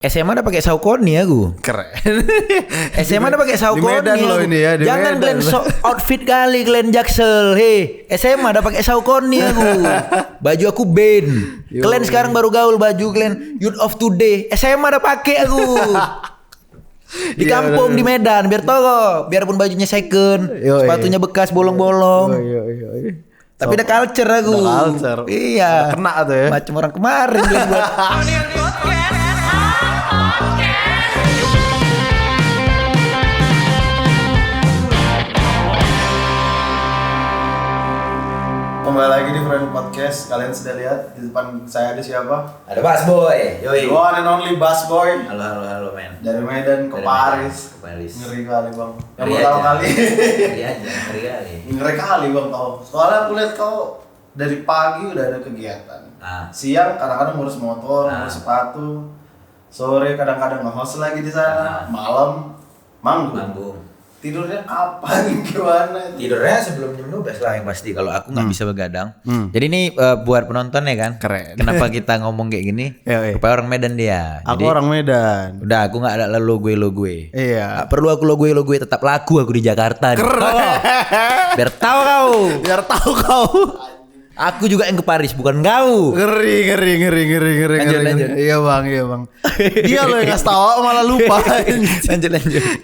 SMA udah pakai Saucony aku. Keren. SMA udah pakai Saucony. Di Medan loh ini ya. Jangan Glenn outfit kali Glenn Jaksel. Hei, SMA udah pakai Saucony aku. Baju aku band. Glenn sekarang baru gaul baju Glenn Youth of Today. SMA udah pakai aku. Di kampung di Medan biar tau, biarpun bajunya second, sepatunya bekas bolong-bolong. Tapi udah culture aku. Udah culture. Iya. Udah kena tuh ya. Macam orang kemarin Glenn buat. Kembali lagi di Friend Podcast. Kalian sudah lihat di depan saya ada siapa? Ada Bass Boy. Yoi. The one and only Bass Boy. Halo men. Dari Medan ke Paris. Ngeri kali bang. Yang pertama kali. Ngeri kali. Ngeri kali bang tau. Soalnya aku lihat kau dari pagi udah ada kegiatan. Siang kadang-kadang ngurus motor, ngurus sepatu. Sore kadang-kadang nge-host lagi di sana. Malam manggung. Tidurnya kapan? Gimana? Tidurnya sebelum jam 12 lah yang pasti. Kalau aku nggak bisa begadang. Jadi ini buat penonton ya kan. Keren. Kenapa kita ngomong kayak gini? Supaya orang Medan dia. Aku jadi, orang Medan. Udah aku nggak ada lo gue. Iya. Gak perlu aku lo gue. Tetap laku aku di Jakarta. Keren. Biar tahu kau. Biar tahu kau. Aku juga yang ke Paris, bukan kau. Ngeri. Lanjut. Iya bang. Dia loh yang ngasih tahu malah lupa. lanjut.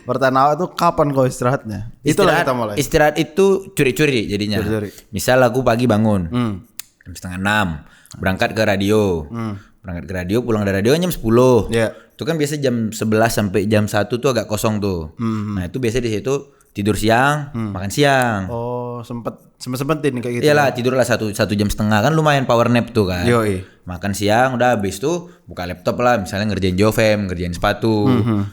Pertanyaan awal tuh kapan kau istirahatnya? Itulah kita mulai. Istirahat itu curi-curi jadinya. Curi-curi. Misal aku pagi bangun, jam 5:30, berangkat ke radio. Pulang dari radio jam 10. Yeah. Itu kan biasa jam 11 sampai jam 1 tuh agak kosong tuh. Nah itu biasa di situ tidur siang, makan siang. Oh sempetin kayak gitu. Iyalah tidurlah satu jam setengah kan lumayan power nap tuh kan. Yoi. Makan siang udah habis tuh buka laptop lah misalnya ngerjain Jovem, ngerjain sepatu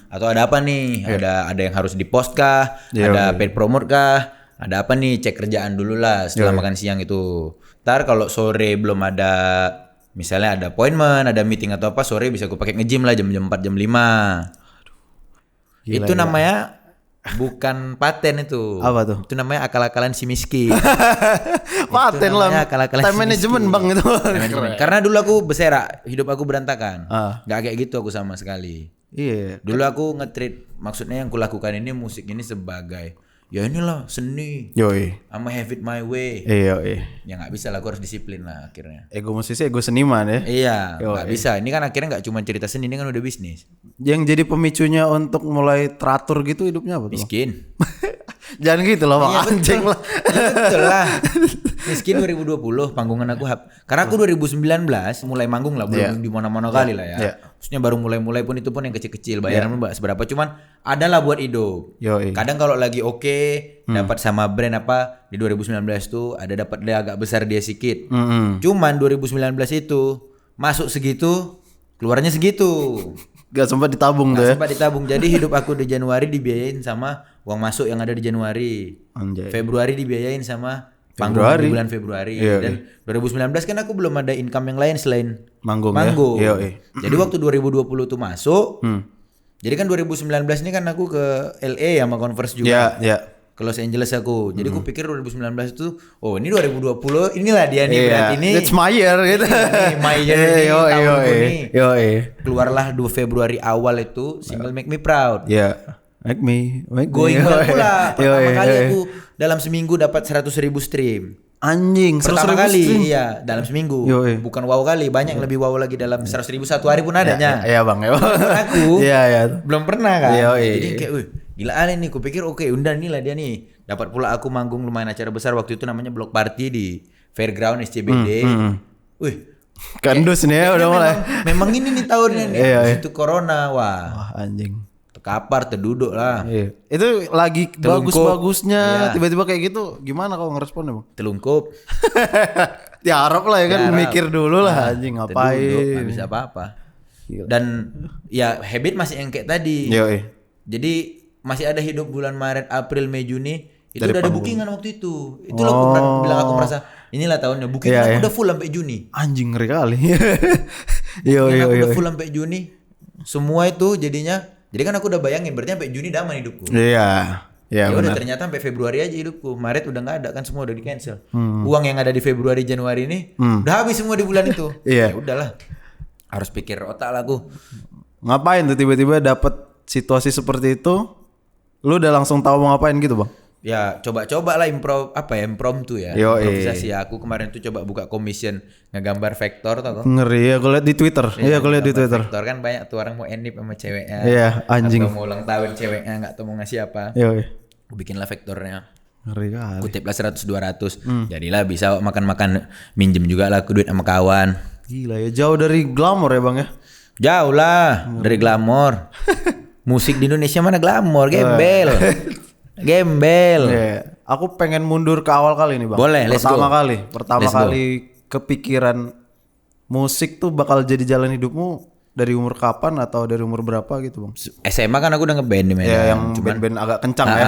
atau ada apa nih? Ada yang harus di post kah? Ada paid promote kah? Ada apa nih? Cek kerjaan dulu lah setelah makan siang itu. Ntar kalau sore belum ada misalnya ada appointment, ada meeting atau apa sore bisa aku pakai nge-gym lah jam 4 jam 5. Itu namanya bukan paten itu. Apa tuh? Itu namanya akal-akalan si miskin. Paten lah. Time management bang itu. Karena dulu aku bersera, hidup aku berantakan. Gak kayak gitu aku sama sekali. Iya. Dulu aku nge-treat, maksudnya yang kulakukan ini musik ini sebagai ya inilah seni. Yoi. I'ma have it my way. Iya. Ya nggak bisa lah, aku harus disiplin lah akhirnya. Ego musisi, ego seniman ya. Iya, nggak bisa. Ini kan akhirnya nggak cuma cerita seni, ini kan udah bisnis. Yang jadi pemicunya untuk mulai teratur gitu hidupnya apa tuh? Miskin. Jangan gitu loh bang, Iya, anjing lah. Ya, betul lah. Miskin 2020 panggungan aku karena aku 2019 mulai manggung lah belum di mana-mana kali lah ya. Maksudnya baru mulai pun itu pun yang kecil-kecil bayaran mbak seberapa cuman adalah buat hidup. Kadang kalau lagi dapat sama brand apa di 2019 tuh dapat dia agak besar dia sedikit. Cuman 2019 itu masuk segitu keluarnya segitu. Gak sempat ditabung tuh ya. Sempat ditabung. Jadi hidup aku di Januari dibiayain sama uang masuk yang ada di Januari. Anjay. Februari dibiayain sama panggung di bulan Februari. Dan 2019 kan aku belum ada income yang lain selain manggung. Ya? Jadi waktu 2020 tuh masuk. Jadi kan 2019 ini kan aku ke LA sama Converse juga. Iya. Ke Los Angeles aku. Jadi aku pikir 2019 itu ini 2020 inilah dia nih berarti ini. It's my year gitu. My year ini tahunku nih. Keluarlah 2 Februari awal itu single Make Me Proud. Iya. Make me. Going pula. Pertama kali aku dalam seminggu dapat 100,000 stream. Anjing, pertama kali iya dalam seminggu. Bukan wow kali, banyak yang lebih wow lagi dalam 100,000 satu hari pun adanya. Iya bang. Aku belum pernah kan. Jadi kayak gila aneh nih, kupikir undan nih lah dia nih. Dapat pula aku manggung lumayan acara besar waktu itu namanya Block Party di Fairground SCBD. Kandus nih ya udah mulai. Memang ini nih tahunnya nih. Itu corona wah anjing. Terkapar, terduduk lah. Itu lagi bagus-bagusnya tiba-tiba kayak gitu. Gimana kau ngerespon bang? Telungkup. Tiarap lah ya kan, mikir dulu lah anjing ngapain. Gak bisa apa-apa. Dan ya habit masih yang kayak tadi. Jadi masih ada hidup bulan Maret, April, Mei, Juni. Itu udah ada bookingan waktu itu. Itulah aku bilang aku merasa inilah tahunnya bookingan aku udah full sampai Juni. Anjing ngeri kali. Aku udah full sampai Juni. Semua itu jadinya. Jadi kan aku udah bayangin berarti sampai Juni udah aman hidupku. Iya. Ya udah ternyata sampai Februari aja hidupku. Maret udah nggak ada kan, semua udah di cancel. Uang yang ada di Februari Januari ini udah habis semua di bulan itu. Ya udahlah. Harus pikir otak lah aku. Ngapain tuh tiba-tiba dapet situasi seperti itu? Lu udah langsung tahu mau ngapain gitu bang? Ya coba-coba lah impromptu ya. Improvisasi ya. Aku kemarin tuh coba buka commission ngegambar vektor tau. Ngeri ya, gue liat di Twitter. Iya, gue liat di Twitter. Vektor kan banyak tuh orang mau enip sama ceweknya. Iya, anjing. Atau mau ulang tahun ceweknya nggak tahu mau ngasih apa. Iya. Aku bikin lah vektornya. Ngeri kali. Kutip lah 100-200. Jadilah bisa makan-makan, minjem juga lah aku duit sama kawan. Gila ya, jauh dari glamor ya bang ya? Jauh lah dari glamor. Musik di Indonesia mana glamor, gembel. Gembel. Yeah. Aku pengen mundur ke awal kali nih bang. Boleh, let's go. Pertama kali kepikiran musik tuh bakal jadi jalan hidupmu dari umur kapan atau dari umur berapa gitu bang? SMA kan aku udah ngeband di Medan. Ya, yang band-band agak kencang ya.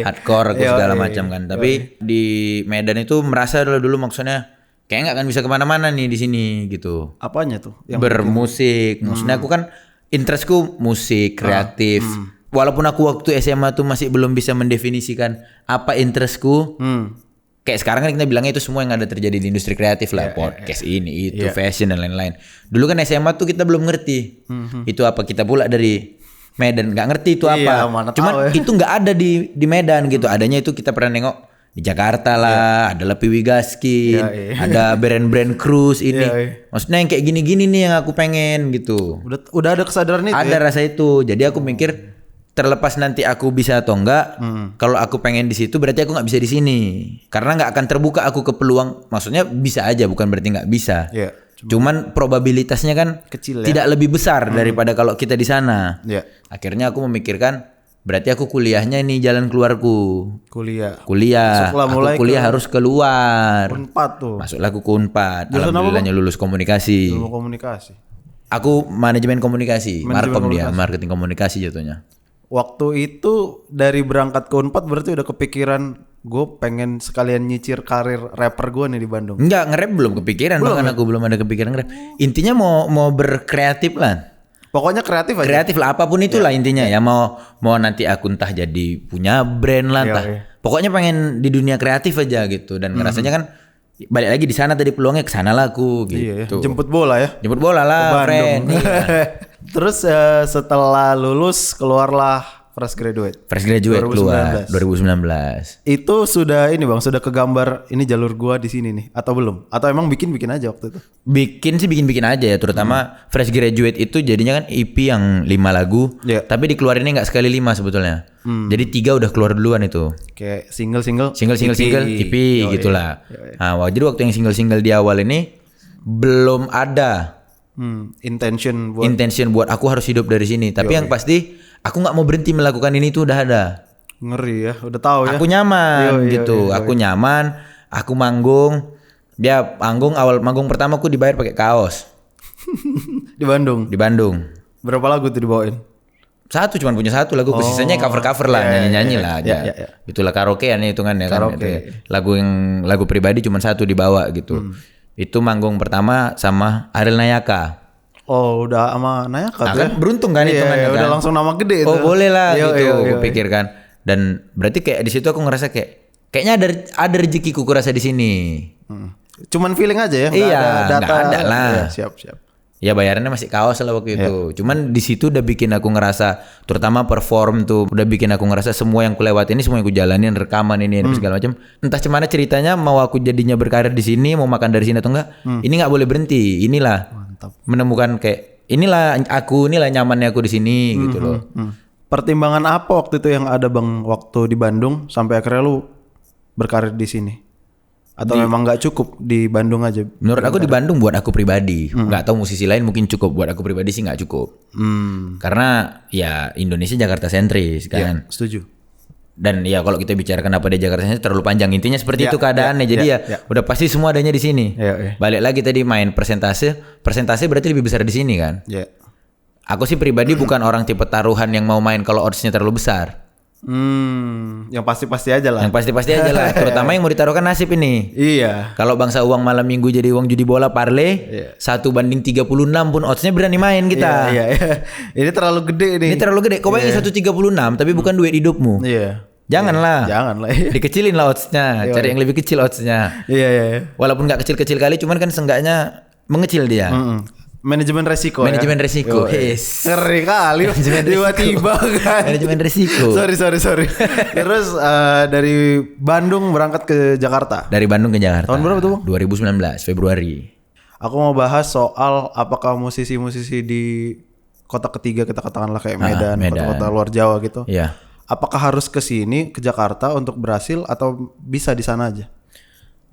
Hardcore segala macam kan. Tapi di Medan itu merasa dulu maksudnya kayak nggak akan bisa kemana-mana nih di sini gitu. Apanya tuh? Yang bermusik. Maksudnya aku kan interestku musik, kreatif. Walaupun aku waktu SMA tuh masih belum bisa mendefinisikan apa interestku. Kayak sekarang kan kita bilangnya itu semua yang ada terjadi di industri kreatif lah, podcast ini, itu, fashion dan lain-lain. Dulu kan SMA tuh kita belum ngerti. Itu apa, kita pula dari Medan nggak ngerti itu apa. Cuman itu nggak ada di Medan gitu. Adanya itu kita pernah nengok di Jakarta lah, ada Lepi Wigaskin, ada brand-brand cruise ini. Maksudnya yang kayak gini-gini nih yang aku pengen gitu. Udah ada kesadaran itu. Ada rasa itu. Jadi aku mikir terlepas nanti aku bisa atau enggak, kalau aku pengen di situ berarti aku nggak bisa di sini. Karena nggak akan terbuka aku ke peluang. Maksudnya bisa aja, bukan berarti nggak bisa. Cuman probabilitasnya kan kecil, tidak lebih besar daripada kalau kita di sana. Akhirnya aku memikirkan berarti aku kuliahnya ini jalan keluarku. Kuliah. Aku kuliah harus keluar. Unpad tuh. Masuklah aku ke Unpad. Alhamdulillahnya lulus komunikasi. Aku manajemen komunikasi, marketing komunikasi jatuhnya. Waktu itu dari berangkat ke Unpad berarti udah kepikiran gue pengen sekalian nyicir karir rapper gue nih di Bandung. Enggak, nge-rap belum kepikiran, bahkan aku belum ada kepikiran nge-rap. Intinya mau berkreatif lah. Pokoknya kreatif aja. Kreatif lah, apapun itulah intinya ya. Mau nanti aku entah jadi punya brand lah entah. Pokoknya pengen di dunia kreatif aja gitu, dan ngerasanya kan balik lagi di sana tadi peluangnya ke sana lah aku gitu. Jemput bola ya. Jemput bola lah, friend. Terus setelah lulus keluarlah Fresh Graduate keluar 2019. Itu sudah ini bang, sudah kegambar ini jalur gua di sini nih atau belum? Atau emang bikin aja waktu itu? Bikin aja ya, terutama Fresh Graduate itu jadinya kan EP yang 5 lagu, tapi dikeluarinnya nggak sekali 5 sebetulnya. Jadi 3 udah keluar duluan itu. Kayak single, EP gitulah. Nah, jadi waktu yang single di awal ini belum ada intention buat aku harus hidup dari sini. Tapi yang pasti aku nggak mau berhenti melakukan ini tuh udah ada. Ngeri ya, udah tahu ya. Aku nyaman gitu. Aku nyaman. Aku manggung. Dia awal manggung pertama aku dibayar pakai kaos. Di Bandung. Berapa lagu tuh dibawain? Cuma punya 1 lagu. Sisanya cover lah, nyanyi lah aja. Itulah karaokean hitungannya kan. Lagu pribadi cuma 1 dibawa gitu. Itu manggung pertama sama Ariel Nayaka. Oh, udah sama Nayaka tuh. Kan beruntung kan hitungannya kan. Udah langsung nama gede itu. Oh, boleh lah gitu. Aku pikirkan. Dan berarti kayak di situ aku ngerasa kayaknya ada rezekiku kurasa di sini. Cuman feeling aja ya. Nggak ada lah. Siap. Ya bayarannya masih kaos lah waktu itu. Cuman di situ udah bikin aku ngerasa, terutama perform tuh udah bikin aku ngerasa semua yang kulewat ini, semua yang ku jalanin, rekaman ini segala macam. Entah gimana ceritanya, mau aku jadinya berkarir di sini, mau makan dari sini atau enggak, ini nggak boleh berhenti. Inilah mantap. Menemukan kayak inilah nyamannya aku di sini gitu loh. Pertimbangan apa waktu itu yang ada bang waktu di Bandung sampai akhirnya lu berkarir di sini? Atau memang nggak cukup di Bandung aja? Menurut aku di Bandung buat aku pribadi, nggak tahu musisi lain mungkin cukup, buat aku pribadi sih nggak cukup. Karena ya Indonesia Jakarta sentris kan. Setuju. Dan ya kalau kita bicara kenapa di Jakarta sentris terlalu panjang, intinya seperti itu keadaannya. Jadi udah pasti semua adanya di sini. Balik lagi tadi main persentase berarti lebih besar di sini kan. Aku sih pribadi bukan orang tipe taruhan yang mau main kalau oddsnya terlalu besar. Yang pasti-pasti aja lah. Terutama yang mau ditaruhkan nasib ini. Iya. Kalau bangsa uang malam minggu jadi uang judi bola parlay, 1/36 pun oddsnya berani main kita. Iya. Ini terlalu gede nih. Kau bayangin 1/36 tapi bukan duit hidupmu. Iya. Janganlah. Iya. Dikecilin lah oddsnya. Cari yang lebih kecil oddsnya. Iya. Walaupun nggak kecil-kecil kali, cuman kan seenggaknya mengecil dia. Manajemen resiko. Manajemen resiko. Yes. Ngeri kali. Tiba-tiba kan. Manajemen resiko. Sorry. Terus dari Bandung berangkat ke Jakarta. Dari Bandung ke Jakarta. Tahun berapa tuh, Bang? 2019 Februari. Aku mau bahas soal apakah musisi-musisi di kota ketiga, kita katakanlah kayak Medan. Kota-kota luar Jawa gitu. Iya. Apakah harus ke sini ke Jakarta untuk berhasil atau bisa di sana aja?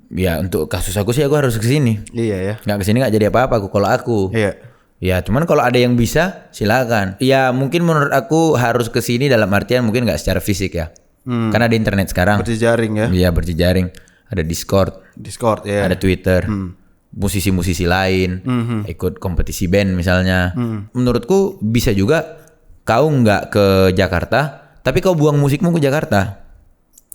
Ya untuk kasus aku sih aku harus ke sini. Iya ya. Nggak ke sini nggak jadi apa-apa aku kalau aku. Iya. Ya cuman kalau ada yang bisa silakan. Ya mungkin menurut aku harus ke sini dalam artian mungkin nggak secara fisik ya. Karena ada internet sekarang. Berjejaring ya. Iya berjejaring. Ada Discord ya. Ada Twitter. Musisi-musisi lain ikut kompetisi band misalnya. Menurutku bisa juga kau nggak ke Jakarta, tapi kau buang musikmu ke Jakarta.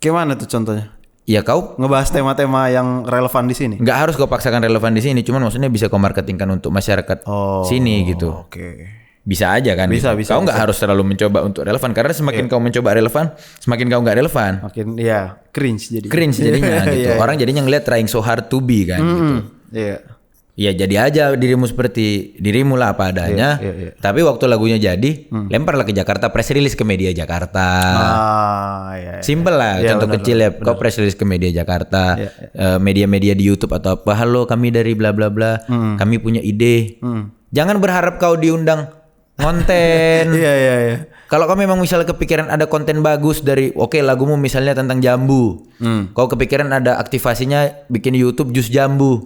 Gimana tuh contohnya? Ya kau ngebahas tema-tema yang relevan di sini. Nggak harus kau paksakan relevan di sini, cuman maksudnya bisa kau marketingkan untuk masyarakat sini gitu. Oke. Bisa aja kan? Bisa. Kau nggak harus terlalu mencoba untuk relevan, karena semakin kau mencoba relevan, semakin kau nggak relevan. Makin ya cringe jadinya gitu. Orang jadinya ngeliat trying so hard to be kan gitu. Iya. Ya jadi aja dirimu seperti dirimu lah apa adanya. Tapi waktu lagunya jadi, lemparlah ke Jakarta, press release ke media Jakarta. Simple lah, contoh kecil ya. Kau press release ke media Jakarta, media-media di YouTube atau apa. Halo, kami dari bla bla bla. Kami punya ide. Jangan berharap kau diundang konten. Iya. Kalau kau memang misalnya kepikiran ada konten bagus dari lagumu misalnya tentang jambu. Kau kepikiran ada aktivasinya bikin YouTube jus jambu.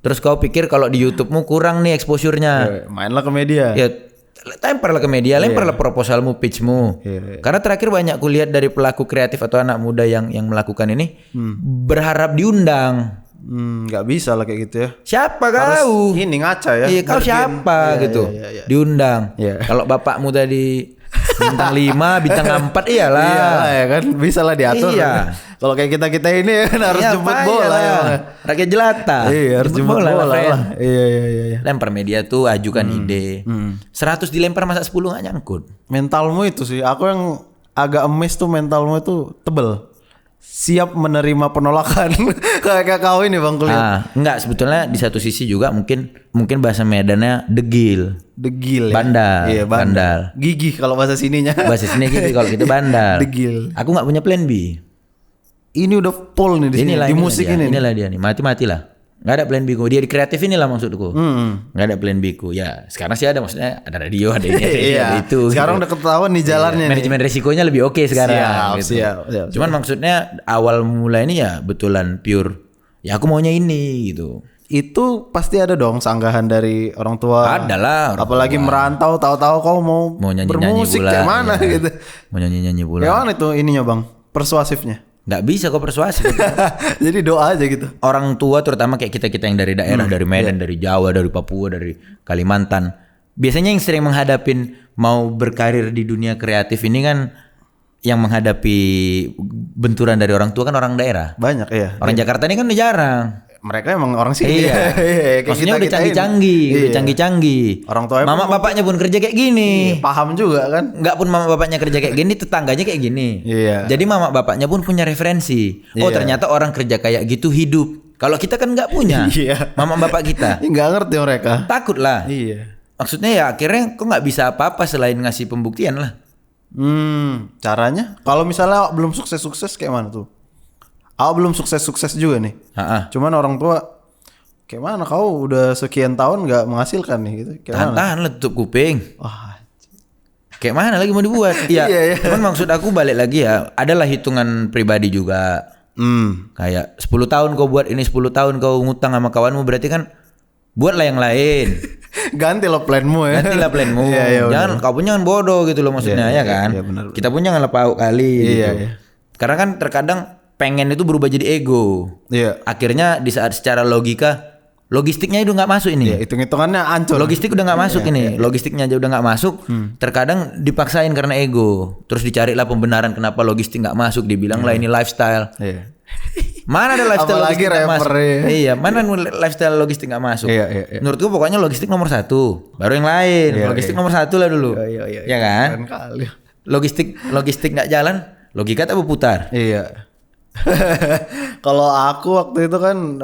Terus kau pikir kalau di YouTube-mu kurang nih exposure-nya. Mainlah ke media. Ya, lemparlah ke media, lemparlah proposalmu, pitch-mu. Karena terakhir banyak kulihat dari pelaku kreatif atau anak muda yang melakukan ini berharap diundang. Nggak bisa lah kayak gitu ya. Siapa kau? Ini ngaca ya. Iya, kau siapa gitu. Diundang. Kalau bapakmu tadi bintang 5, bintang 4 iyalah. Iyalah ya kan, bisa lah diatur. Iya. Kalau kayak kita ini kan harus jemput bola ya. Rakyat jelata. Iya, harus jemput bola lah. Iya. Lempar media tuh, ajukan ide. 100 dilempar masa 10 nggak nyangkut. Mentalmu itu sih, aku yang agak emes tuh mentalmu itu tebel. Siap menerima penolakan. Kayak kau ini Bang kuliah. Enggak, sebetulnya di satu sisi juga mungkin bahasa Medannya degil. Degil ya. Bandal. Iya, bandal. Gigih kalau bahasa sininya. Bahasa sini gigih, kalau kita bandal. Degil. Aku nggak punya plan B. Ini udah full nih di sini. Di musik ini. Inilah dia nih. Mati lah. Nggak ada plan B ku. Dia di kreatif inilah maksudku. Nggak ada plan B ku. Ya sekarang sih ada, maksudnya ada radio, ada ini, ada itu. Sekarang udah ketahuan nih jalannya. Manajemen resikonya lebih oke sekarang. Siap. Cuman maksudnya awal mulai ini ya betulan pure. Ya aku maunya ini gitu. Itu pasti ada dong sanggahan dari orang tua. Ada lah. Apalagi merantau, tahu-tahu kau mau bermusik kayak mana gitu. Mau nyanyi pula. Kayak mana itu ininya Bang? Persuasifnya. Nggak bisa kok persuasif. Jadi doa aja gitu. Orang tua terutama kayak kita yang dari daerah, dari Medan, dari Jawa, dari Papua, dari Kalimantan. Biasanya yang sering menghadapin mau berkarir di dunia kreatif ini kan yang menghadapi benturan dari orang tua kan orang daerah. Banyak ya. Orang Jakarta ini kan udah jarang. Mereka emang orang sini. Iya. Maksudnya udah canggih-canggih. Orang tua mama bapaknya pun kerja kayak gini. Paham juga kan? Enggak pun mama bapaknya kerja kayak gini, tetangganya kayak gini. Iya. Jadi mama bapaknya pun punya referensi. Oh ternyata orang kerja kayak gitu hidup. Kalau kita kan nggak punya. Mama bapak kita. Nggak ngerti mereka. Takut lah. Iya. Maksudnya ya akhirnya kok nggak bisa apa-apa selain ngasih pembuktian lah. Caranya? Kalau misalnya belum sukses kayak mana tuh? Belum sukses juga nih. Cuman orang tua kayak mana kau udah sekian tahun nggak menghasilkan nih gitu. Tahan lah tutup kuping. Kayak mana lagi mau dibuat? Iya. Cuman maksud aku balik lagi ya, adalah hitungan pribadi juga. Kayak 10 tahun kau buat ini, 10 tahun kau ngutang sama kawanmu, berarti kan buatlah yang lain. Gantilah planmu ya. Jangan kau pun jangan bodoh gitu loh maksudnya ya kan. Bener. Kita pun jangan lepau kali gitu. Karena kan terkadang pengen itu berubah jadi ego. Akhirnya di saat secara logika logistiknya itu nggak masuk ini. Hitung-hitungannya ancur. Logistik udah nggak masuk ini. Logistiknya aja udah nggak masuk. Terkadang dipaksain karena ego. Terus dicarilah pembenaran kenapa logistik nggak masuk. Dibilang lah ini lifestyle. Mana ada lifestyle logistik nggak masuk? Iya, mana lifestyle logistik nggak masuk? Menurutku pokoknya logistik nomor 1, baru yang lain. Logistik nomor 1 lah dulu. Iya kan? Logistik nggak jalan, logika tak berputar. Kalau aku waktu itu kan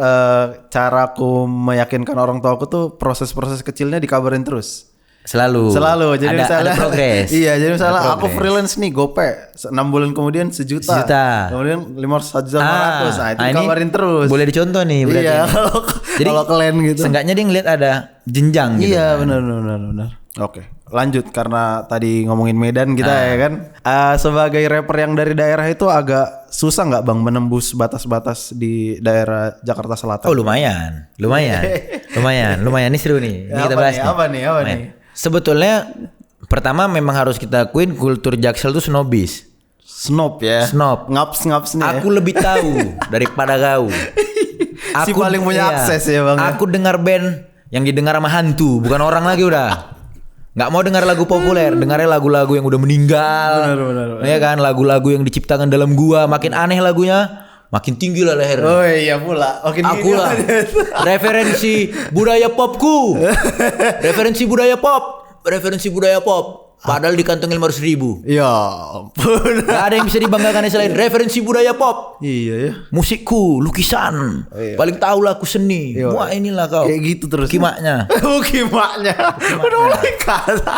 caraku meyakinkan orang tua aku tuh proses-proses kecilnya dikabarin terus. Selalu. Jadi ada, misalnya ada progres. Iya, jadi misalnya aku freelance nih gope 6 bulan kemudian 1 juta. Kemudian 500 juta 500. Nah, itu dikabarin terus. Boleh dicontoh nih berarti. Iya, kalau kalian gitu. Seenggaknya dia ngeliat ada jenjang gitu. Iya, benar. Oke, lanjut karena tadi ngomongin Medan kita ya kan. Sebagai rapper yang dari daerah itu agak susah nggak Bang menembus batas-batas di daerah Jakarta Selatan? Oh lumayan. Ini seru nih. Ini kita bahas Apa nih? Sebetulnya pertama memang harus kita akuin kultur Jaksel tuh snobis. Snob ya. Snob. Ngaps nih. Aku lebih tahu daripada kau. Si paling punya akses ya Bang. Aku dengar band yang didengar sama hantu, bukan orang lagi udah. Nggak mau dengar lagu populer, dengarnya lagu-lagu yang udah meninggal. Benar. Ya kan, lagu-lagu yang diciptakan dalam gua, makin aneh lagunya, makin tinggi lah leher. Oh iya pula. Aku lah. Referensi budaya popku. Referensi budaya pop. Padahal di kantong 500.000. Ya ampun. Gak ada yang bisa dibanggakan selain referensi budaya pop. Iya ya. Musikku, lukisan. Paling tahu lah aku seni. Wah inilah kau. Kayak gitu terus. Kimaknya. Kimaknya. Udah mulai kata.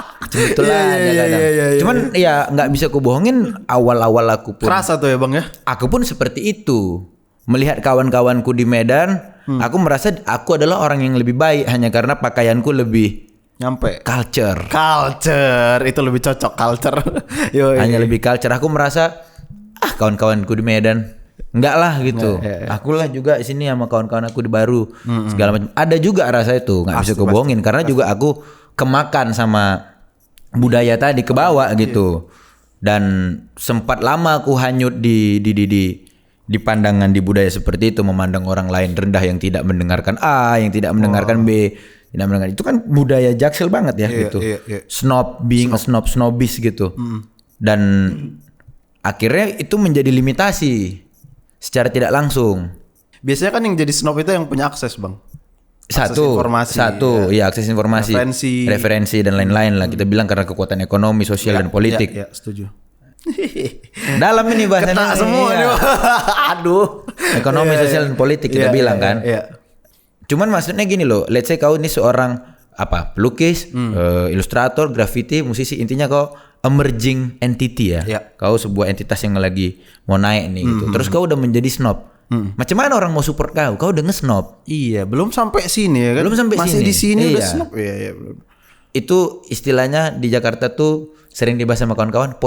Iya. Cuman ya nggak bisa ku bohongin, awal-awal aku pun. Kerasa tuh ya Bang ya. Aku pun seperti itu. Melihat kawan-kawanku di Medan, aku merasa aku adalah orang yang lebih baik hanya karena pakaianku lebih nyampe culture itu lebih cocok culture. Hanya lebih culture. Aku merasa kawan-kawanku di Medan enggak lah gitu. Aku lah juga di sini sama kawan-kawan aku di Baru segala macam. Ada juga rasa itu, nggak bisa kebohongin karena juga aku kemakan sama budaya tadi ke bawah gitu. Dan sempat lama aku hanyut di pandangan di budaya seperti itu, memandang orang lain rendah yang tidak mendengarkan A, yang tidak mendengarkan B. Tidak mendengar. Itu kan budaya Jaksel banget ya gitu. Snob, being a snobis gitu. Dan akhirnya itu menjadi limitasi secara tidak langsung. Biasanya kan yang jadi snob itu yang punya akses Bang. Satu, akses informasi, referensi dan lain-lain lah. Kita bilang karena kekuatan ekonomi, sosial dan politik. Iya, setuju. Dalam ini bahasannya. Kena semua nih. Aduh. Ekonomi, sosial dan politik kita bilang kan. Cuman maksudnya gini loh, let's say kau ini seorang pelukis, ilustrator, graffiti, musisi, intinya kau emerging entity ya. Kau sebuah entitas yang lagi mau naik nih gitu. Terus kau udah menjadi snob. Macam mana orang mau support kau? Kau udah nge-snob. Iya, belum sampai sini ya kan. Masih di sini udah snob. Iya, belum. Itu istilahnya di Jakarta tuh sering dibahas sama kawan-kawan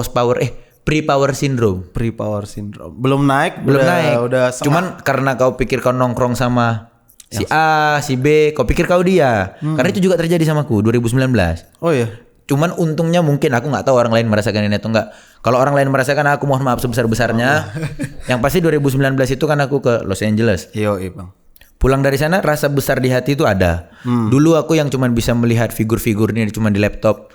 pre-power syndrome. Pre-power syndrome. Belum naik. Udah cuman karena kau pikir kau nongkrong sama si A, si B, kau pikir kau dia. Karena itu juga terjadi sama aku 2019. Oh iya. Cuman untungnya mungkin aku nggak tahu orang lain merasakan ini atau enggak. Kalau orang lain merasakan, aku mohon maaf sebesar-besarnya. Yang pasti 2019 itu kan aku ke Los Angeles. Iya Bang. Pulang dari sana rasa besar di hati itu ada. Dulu aku yang cuman bisa melihat figur-figur ini cuma di laptop.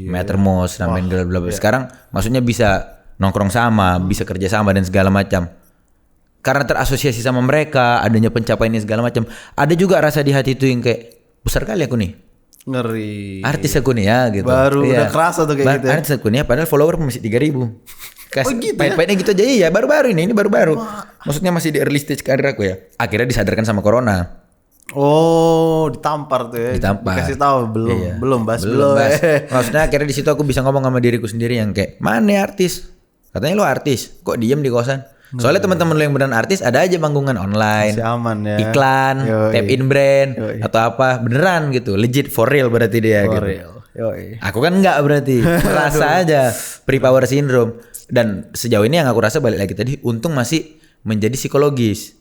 Mattermost, Ramen bla bla. Sekarang maksudnya bisa nongkrong sama, bisa kerja sama dan segala macam. Karena terasosiasi sama mereka, adanya pencapaian ini segala macam. Ada juga rasa di hati itu yang kayak besar kali aku nih. Ngeri. Artis aku nih ya gitu. Baru udah kerasa tuh kayak gitu ya. Artis aku nih padahal follower masih 3.000. Gitu pahit-pahitnya gitu aja. Iya baru-baru ini baru-baru. Maksudnya masih di early stage karir aku ya. Akhirnya disadarkan sama corona. Oh, ditampar tuh ya. Ditampar. Dikasih tahu belum bahas. Maksudnya akhirnya di situ aku bisa ngomong sama diriku sendiri yang kayak, "Mana artis? Katanya lo artis, kok diem di kosan?" Soalnya teman-teman lo yang beneran artis ada aja manggungan online, masih aman ya. Iklan, tap in brand atau apa beneran gitu, legit for real berarti dia for gitu. Real. Aku kan enggak berarti, rasa aja pre-power syndrome. Dan sejauh ini yang aku rasa balik lagi tadi, untung masih menjadi psikologis,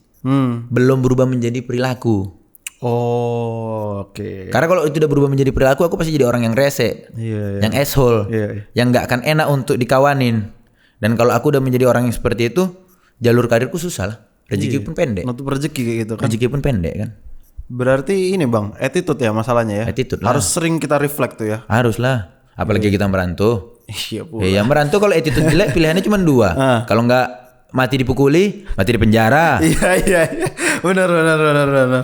belum berubah menjadi perilaku. Oh, oke. Karena kalau itu udah berubah menjadi perilaku, aku pasti jadi orang yang rese, yang asshole, yang nggak akan enak untuk dikawanin. Dan kalau aku udah menjadi orang yang seperti itu, jalur karirku susah lah. Rezeki pun pendek. Nutup rezeki kayak gitu kan. Rezeki pun pendek kan. Berarti ini Bang, attitude ya masalahnya ya. Attitude lah. Harus sering kita reflect tuh ya. Harus lah. Apalagi kita merantau. Iya pula. Iya merantau kalau attitude jelek pilihannya cuma 2. Kalau nggak mati dipukuli, mati di penjara. Iya. Benar.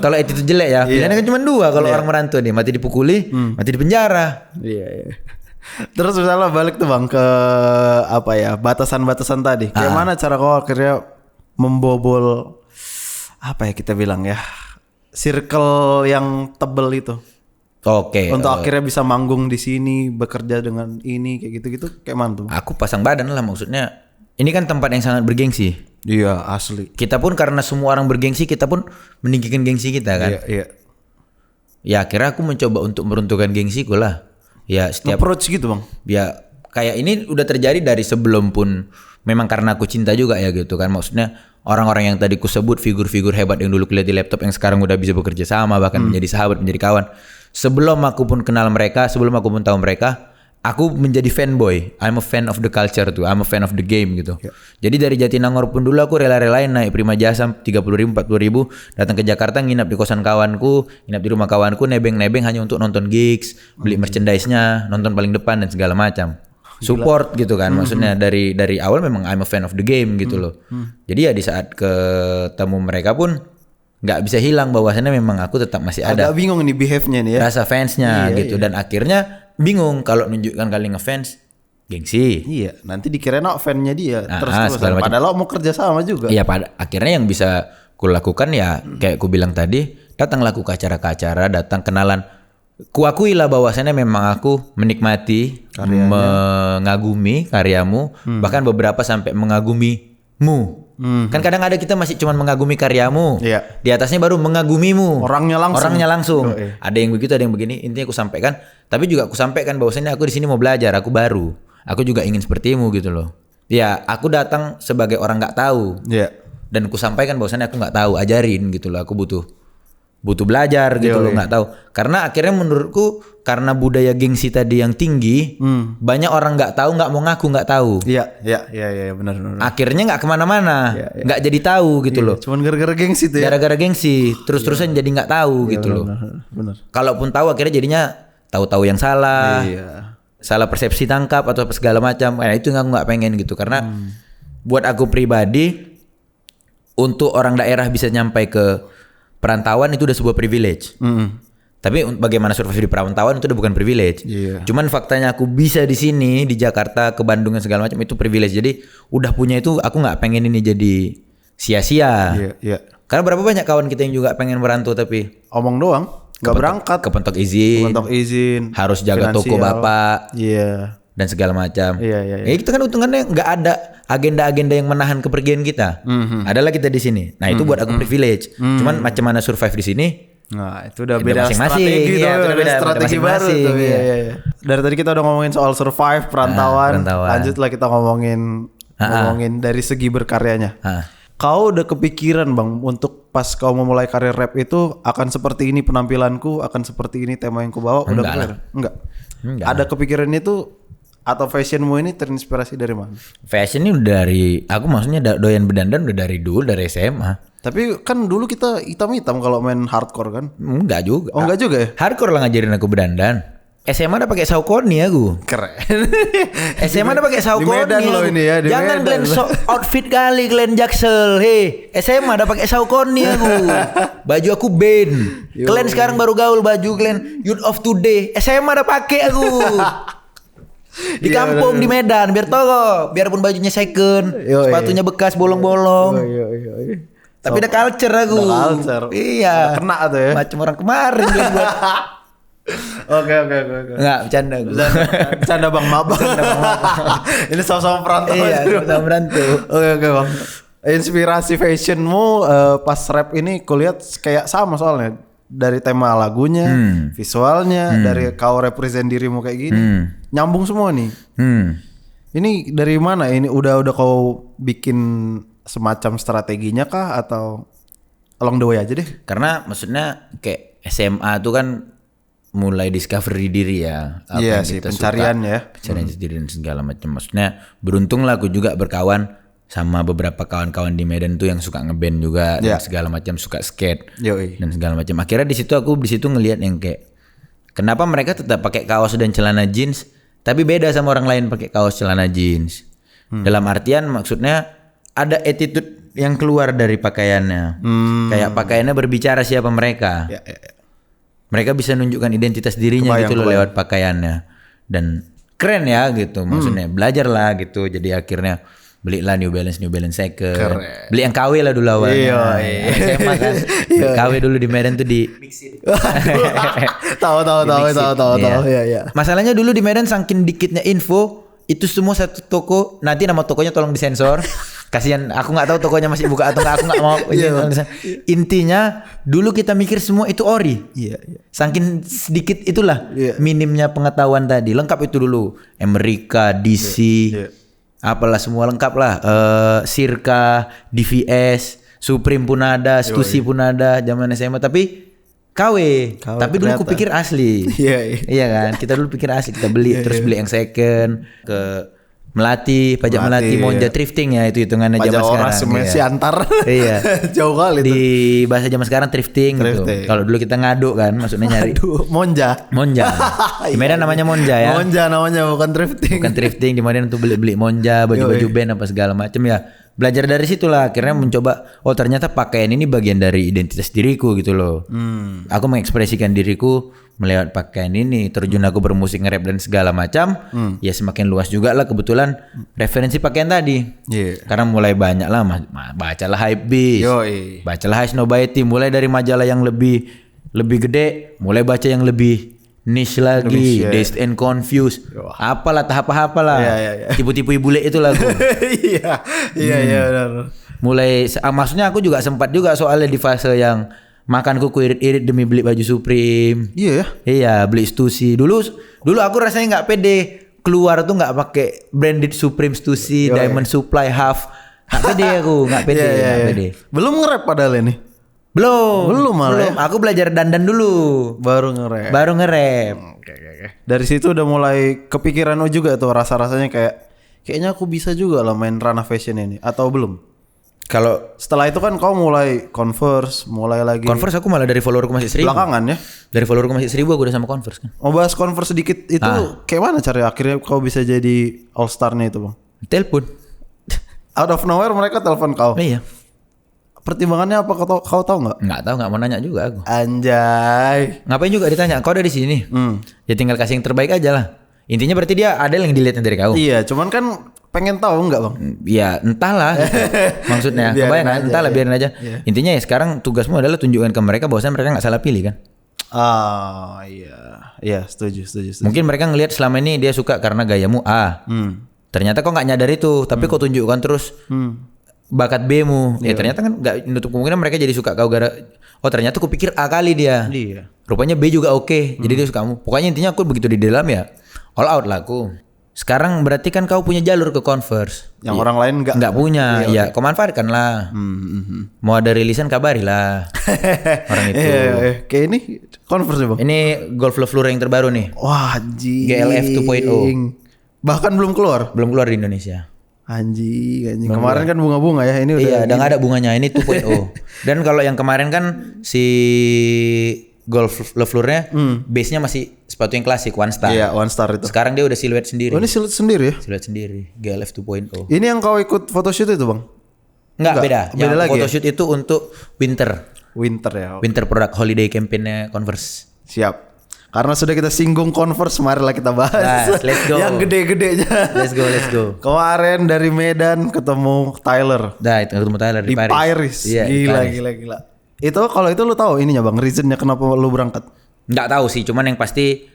Kalau attitude jelek ya, pilihannya kan cuma 2 kalau orang merantau nih, mati dipukuli, mati di penjara. Iya. Terus misalnya balik tuh Bang ke apa ya, batasan-batasan tadi. Kayak mana cara kau akhirnya membobol apa ya kita bilang ya, circle yang tebel itu. Oke. Untuk akhirnya bisa manggung di sini, bekerja dengan ini kayak gitu-gitu kayak mana tuh? Aku pasang badan lah, maksudnya ini kan tempat yang sangat bergengsi. Iya, asli. Kita pun karena semua orang bergengsi, kita pun meninggikan gengsi kita kan. Iya, iya. Ya akhirnya aku mencoba untuk meruntuhkan gengsiku lah. Ya setiap approach gitu bang. Ya kayak ini udah terjadi dari sebelum pun, memang karena aku cinta juga ya gitu kan. Maksudnya orang-orang yang tadi ku sebut figur-figur hebat yang dulu kulihat di laptop, yang sekarang udah bisa bekerja sama, bahkan menjadi sahabat, menjadi kawan. Sebelum aku pun kenal mereka, sebelum aku pun tahu mereka, aku menjadi fanboy. I'm a fan of the culture tuh, I'm a fan of the game gitu. Yeah. Jadi dari Jatinangor pun dulu aku rela-relain naik Prima Jasa 30.000, 40.000, datang ke Jakarta, nginap di kosan kawanku, nginap di rumah kawanku, nebeng-nebeng hanya untuk nonton gigs, beli merchandise-nya, nonton paling depan dan segala macam. Support gitu kan, maksudnya dari awal memang I'm a fan of the game gitu loh. Jadi ya di saat ketemu mereka pun nggak bisa hilang bahwasannya memang aku tetap masih ada. Agak bingung nih behave-nya nih ya. Rasa fansnya gitu. Dan akhirnya bingung kalau nunjukkan kali ngefans, gengsi. Iya, nanti dikirain fan-nya dia terus-terusan. Padahal mau kerja sama juga. Iya, akhirnya yang bisa kulakukan ya kayak ku bilang tadi, datanglah ku ke acara-acara, datang kenalan. Kuakuilah bahwasannya memang aku menikmati, mengagumi karyamu, bahkan beberapa sampai mengagumimu. Kan kadang ada kita masih cuma mengagumi karyamu, di atasnya baru mengagumimu, orangnya langsung. Ada yang begitu, ada yang begini. Intinya aku sampaikan, tapi juga aku sampaikan bahwasannya aku di sini mau belajar, aku baru, aku juga ingin sepertimu gitu loh. Ya aku datang sebagai orang nggak tahu, dan aku sampaikan bahwasannya aku nggak tahu, ajarin gitu loh. Aku butuh belajar gitu loh, nggak tahu. Karena akhirnya menurutku karena budaya gengsi tadi yang tinggi, banyak orang nggak tahu, nggak mau ngaku nggak tahu. Iya, benar. Akhirnya nggak kemana-mana, nggak jadi tahu gitu loh. Cuman gara-gara gengsi tuh. Gara-gara gengsi, terus-terusan jadi nggak tahu gitu loh. Benar. Kalaupun tahu akhirnya jadinya tahu-tahu yang salah, salah persepsi tangkap atau segala macam. Nah itu aku nggak pengen gitu, karena buat aku pribadi, untuk orang daerah bisa nyampai ke perantauan itu udah sebuah privilege. Tapi bagaimana survive di perantauan itu udah bukan privilege. Cuman faktanya aku bisa di sini, di Jakarta, ke Bandung dan segala macam itu privilege. Jadi udah punya itu, aku nggak pengen ini jadi sia-sia. Karena berapa banyak kawan kita yang juga pengen merantau tapi omong doang, nggak berangkat. Kepentok izin. Harus jaga finansial, toko bapak. Dan segala macam. Ya itu kan untungnya nggak ada agenda-agenda yang menahan kepergian kita. Adalah kita di sini. Nah itu buat aku privilege. Cuman macam mana survive di sini? Nah itu udah beda strategi tuh, udah beda strategi baru tuh. Dari tadi kita udah ngomongin soal survive perantauan. Lanjutlah kita ngomongin dari segi berkaryanya. Kau udah kepikiran bang untuk pas kau memulai karir rap itu akan seperti ini penampilanku, akan seperti ini tema yang ku bawa? Enggak. Ada kepikiran itu? Atau fashionmu ini terinspirasi dari mana? Fashion ini udah dari, aku maksudnya doyan berdandan udah dari dulu, dari SMA. Tapi kan dulu kita hitam-hitam kalau main hardcore kan? Enggak juga. Oh enggak juga ya? Hardcore lah ngajarin aku berdandan. SMA udah pakai saukoni aku. Keren. SMA udah pakai saukoni. Di Medan loh ini ya. Jangan Glenn outfit kali Glenn Jaksel. Hei, SMA udah pakai saukoni aku. Baju aku band. Glenn sekarang baru gaul baju Glenn Youth of Today. SMA udah pakai aku. Di kampung di Medan biar toko, biarpun bajunya second, sepatunya bekas bolong-bolong. Tapi udah culture aku. Iya. Kena tuh ya. Macam orang kemarin dia buat. Oke. Enggak, bercanda gue. Bercanda Bang Mabang. Ini sama-sama perantau. Iya, sama-sama perantau. Oke Bang. Inspirasi fashionmu pas rap ini kulihat kayak sama soalnya. Dari tema lagunya, visualnya, dari kau represent dirimu kayak gini, nyambung semua nih. Ini dari mana? Ini udah kau bikin semacam strateginya kah atau along the way aja deh? Karena maksudnya kayak SMA tuh kan mulai discovery diri ya. Iya sih, pencarian ya. Pencarian diri dan segala macam. Maksudnya beruntung lah aku juga berkawan sama beberapa kawan-kawan di Medan tuh yang suka ngeband juga dan segala macam, suka skate dan segala macam. Akhirnya di situ aku ngelihat yang kayak kenapa mereka tetap pakai kaos dan celana jeans tapi beda sama orang lain pakai kaos celana jeans. Dalam artian maksudnya ada attitude yang keluar dari pakaiannya. Kayak pakaiannya berbicara siapa mereka. Mereka bisa nunjukkan identitas dirinya gitu loh lewat pakaiannya. Dan keren ya gitu maksudnya. Belajarlah gitu. Jadi akhirnya Belilah New Balance second. Keren. Beli yang KW lah dulu awalnya. Iya. SMA kan. Beli KW dulu di Medan tuh di Tahu. Iya. Masalahnya dulu di Medan saking dikitnya info, itu semua satu toko. Nanti nama tokonya tolong disensor. Kasihan, aku nggak tahu tokonya masih buka atau nggak, aku nggak mau. Intinya dulu kita mikir semua itu ori. Iya. Saking sedikit itulah minimnya pengetahuan tadi. Lengkap itu dulu. Amerika, DC, apalah semua lengkap lah. Sirka, DVS, Supreme pun ada, Stussy pun ada zaman SMA. Tapi KW. Tapi dulu aku pikir asli. Iya kan. Kita dulu pikir asli. Kita beli terus beli yang second ke Melati, pajak Melati, Monja, thrifting ya itu hitungannya zaman sekarang. Masih antar. Iya. Jauh kali itu. Di bahasa zaman sekarang thrifting gitu. Kalau dulu kita ngaduk kan, maksudnya nyari. Monja. Di Medan namanya Monja ya. Monja namanya, bukan thrifting. Bukan thrifting, di Medan untuk beli Monja, baju-baju band apa segala macam ya. Belajar dari situlah, akhirnya mencoba, oh ternyata pakaian ini bagian dari identitas diriku gitu loh. Aku mengekspresikan diriku melewat pakaian ini. Terjun aku bermusik, nge-rap dan segala macam. Ya semakin luas juga lah kebetulan referensi pakaian tadi. Karena mulai banyak lah, bacalah Hypebeast, bacalah High Snobiety, mulai dari majalah yang lebih gede, mulai baca yang lebih niche lagi, Dazed and Confused, apalah tahap apalah, tipu-tipu bule itu lagu. Iya benar. Mulai, maksudnya aku juga sempat juga soalnya di fase yang makanku kuirit-irit demi beli baju Supreme. Iya, beli Stussy. Dulu aku rasanya nggak pede keluar tuh nggak pakai branded Supreme, Stussy, Diamond Supply, Half. Nggak pede aku, nggak pede. Belum nge-rap padahal ini. Belum malah. Ya? Aku belajar dandan dulu. Baru nge-rap. Oke. Dari situ udah mulai kepikiran juga tuh rasa-rasanya kayaknya aku bisa juga lah main ranah fashion ini, atau belum? Kalau setelah itu kan kau mulai Converse, mulai lagi. Converse aku malah dari followerku masih 1000. Belakangan ya? Dari followerku masih 1000 aku udah sama Converse kan. Mau bahas Converse sedikit itu kayak mana cara akhirnya kau bisa jadi all star-nya itu, Bang? Telepon. Out of nowhere mereka telepon kau. Iya. Pertimbangannya apa kau tahu nggak? Nggak tahu, nggak mau nanya juga aku. Anjay. Ngapain juga ditanya? Kau ada di sini. Ya tinggal kasih yang terbaik aja lah. Intinya berarti dia ada yang dilihatnya dari kau. Iya, cuman kan pengen tahu nggak, Bang? Ya entahlah. Gitu. Maksudnya, kebayang kan? Entahlah, biarin aja. Yeah. Intinya ya sekarang tugasmu adalah tunjukkan ke mereka bahwasanya mereka nggak salah pilih kan. Iya, setuju. Mungkin mereka ngelihat selama ini dia suka karena gayamu A. Ternyata kau nggak nyadar itu, tapi kau tunjukkan terus. Bakat B-mu. Ya ternyata kan enggak menutup kemungkinan mereka jadi suka kau ternyata aku pikir A kali dia. Iya. Rupanya B juga oke. Jadi dia suka kamu. Pokoknya intinya aku begitu di dalam ya all out lah aku. Sekarang berarti kan kau punya jalur ke Converse. Yang orang lain enggak punya. Iya, kau manfaatkan lah. Mau ada rilisan kabarilah. Orang itu. Kayak ini Converse ya, Bang. Ini Golf Love yang terbaru nih. Wah, anjing. GLF 2.0. Bahkan belum keluar di Indonesia. Anjing. Kemarin kan bunga-bunga ya, ini udah. Iya, udah nggak ada bunganya, ini 2.0. Dan kalau yang kemarin kan si Golf Love Lure-nya base-nya masih sepatu yang klasik One Star. Iya, One Star itu. Sekarang dia udah siluet sendiri. Oh, ini siluet sendiri ya? Siluet sendiri, GLF 2.0. Ini yang kau ikut photoshoot itu, Bang? Enggak, beda. Yang lagi photoshoot itu untuk winter ya. Winter produk holiday campaign-nya Converse. Siap. Karena sudah kita singgung Converse, marilah kita bahas. Let's go. Yang gede-gedenya. Let's go. Kemarin dari Medan ketemu Tyler. Itu ketemu Tyler di Paris. Iya, gila. Itu kalau itu lu tahu ininya, Bang, reasonnya kenapa lu berangkat? Nggak tahu sih, cuman yang pasti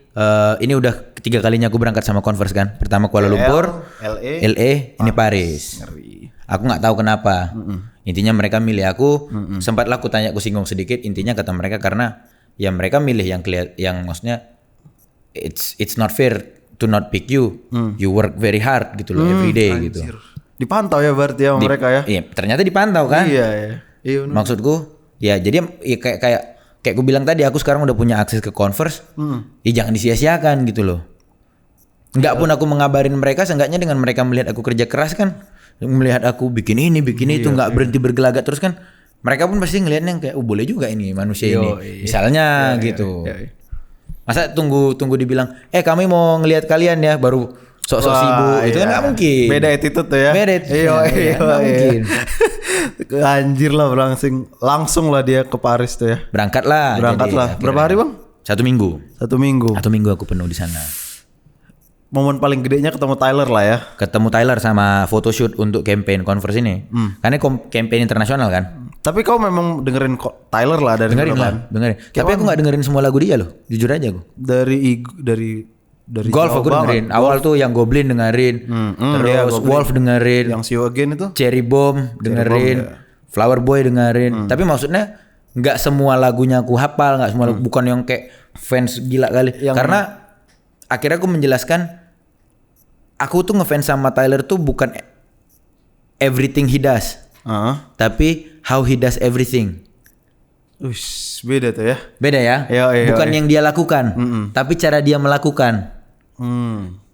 ini udah ketiga kalinya aku berangkat sama Converse kan. Pertama Kuala Lumpur, LA, ini Paris. Ngeri. Aku nggak tahu kenapa. Intinya mereka milih aku. Sempatlah aku tanya, aku singgung sedikit. Intinya kata mereka karena ya mereka milih yang maksudnya it's not fair to not pick you. You work very hard gitu loh every day gitu. Dipantau ya berarti ya mereka ya. Iya, ternyata dipantau kan. Iya. Maksudku ya jadi ya kayak gue bilang tadi, aku sekarang udah punya akses ke Converse. Ya jangan disia-siakan gitu loh. Enggak pun aku mengabarin mereka, seenggaknya dengan mereka melihat aku kerja keras kan, melihat aku bikin ini itu nggak berhenti bergelagat terus kan. Mereka pun pasti ngelihatnya kayak boleh juga ini manusia ini. Misalnya gitu. Masa tunggu dibilang, kami mau ngelihat kalian ya baru sok-sok sibuk. Itu kan nggak mungkin. Beda attitude tuh ya. Beda attitude. Nggak mungkin. Anjir lah, langsung lah dia ke Paris tuh ya. Berangkat lah. Berapa hari, Bang? 1 minggu. 1 minggu. 1 minggu aku penuh di sana. momen paling gedenya ketemu Tyler lah ya. Ketemu Tyler sama photoshoot untuk campaign Converse ini. Karena campaign internasional kan. Tapi kau memang dengerin Tyler lah dari dulu kan? Dengerin. Tapi aku gak dengerin semua lagu dia loh. Jujur aja aku. Dari Golf aku dengerin. Awal tuh yang Goblin dengerin. Terus Wolf dengerin. Yang See You Again itu? Cherry Bomb dengerin. Flower Boy dengerin. Tapi maksudnya gak semua lagunya aku hafal. Gak semua bukan yang kayak fans gila kali. Karena akhirnya aku menjelaskan, aku tuh ngefans sama Tyler tuh bukan everything he does, tapi how he does everything. Beda tuh ya. Beda ya. Bukan yang dia lakukan, tapi cara dia melakukan.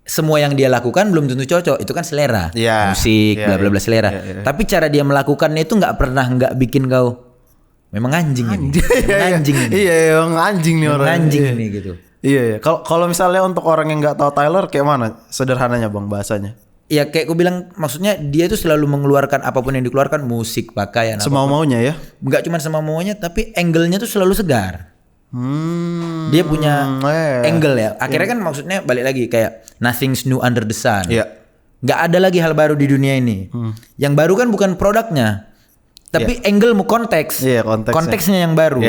Semua yang dia lakukan belum tentu cocok, itu kan selera, musik, bla bla bla selera. Tapi cara dia melakukannya itu nggak pernah nggak bikin kau memang anjing ini. Anjing ini. Iya, anjing nih orang. Anjing ini gitu. Iya. Kalau misalnya untuk orang yang nggak tahu Tyler kayak mana sederhananya bang bahasanya? Ya kayak aku bilang, maksudnya dia tuh selalu mengeluarkan apapun yang dikeluarkan, musik, pakaian, semau-maunya ya. Enggak cuma semau-maunya, tapi angle-nya tuh selalu segar. Dia punya angle ya. Akhirnya kan maksudnya balik lagi kayak nothing's new under the sun. Iya. Nggak ada lagi hal baru di dunia ini. Yang baru kan bukan produknya, tapi angle-mu, konteks. Konteksnya yang baru.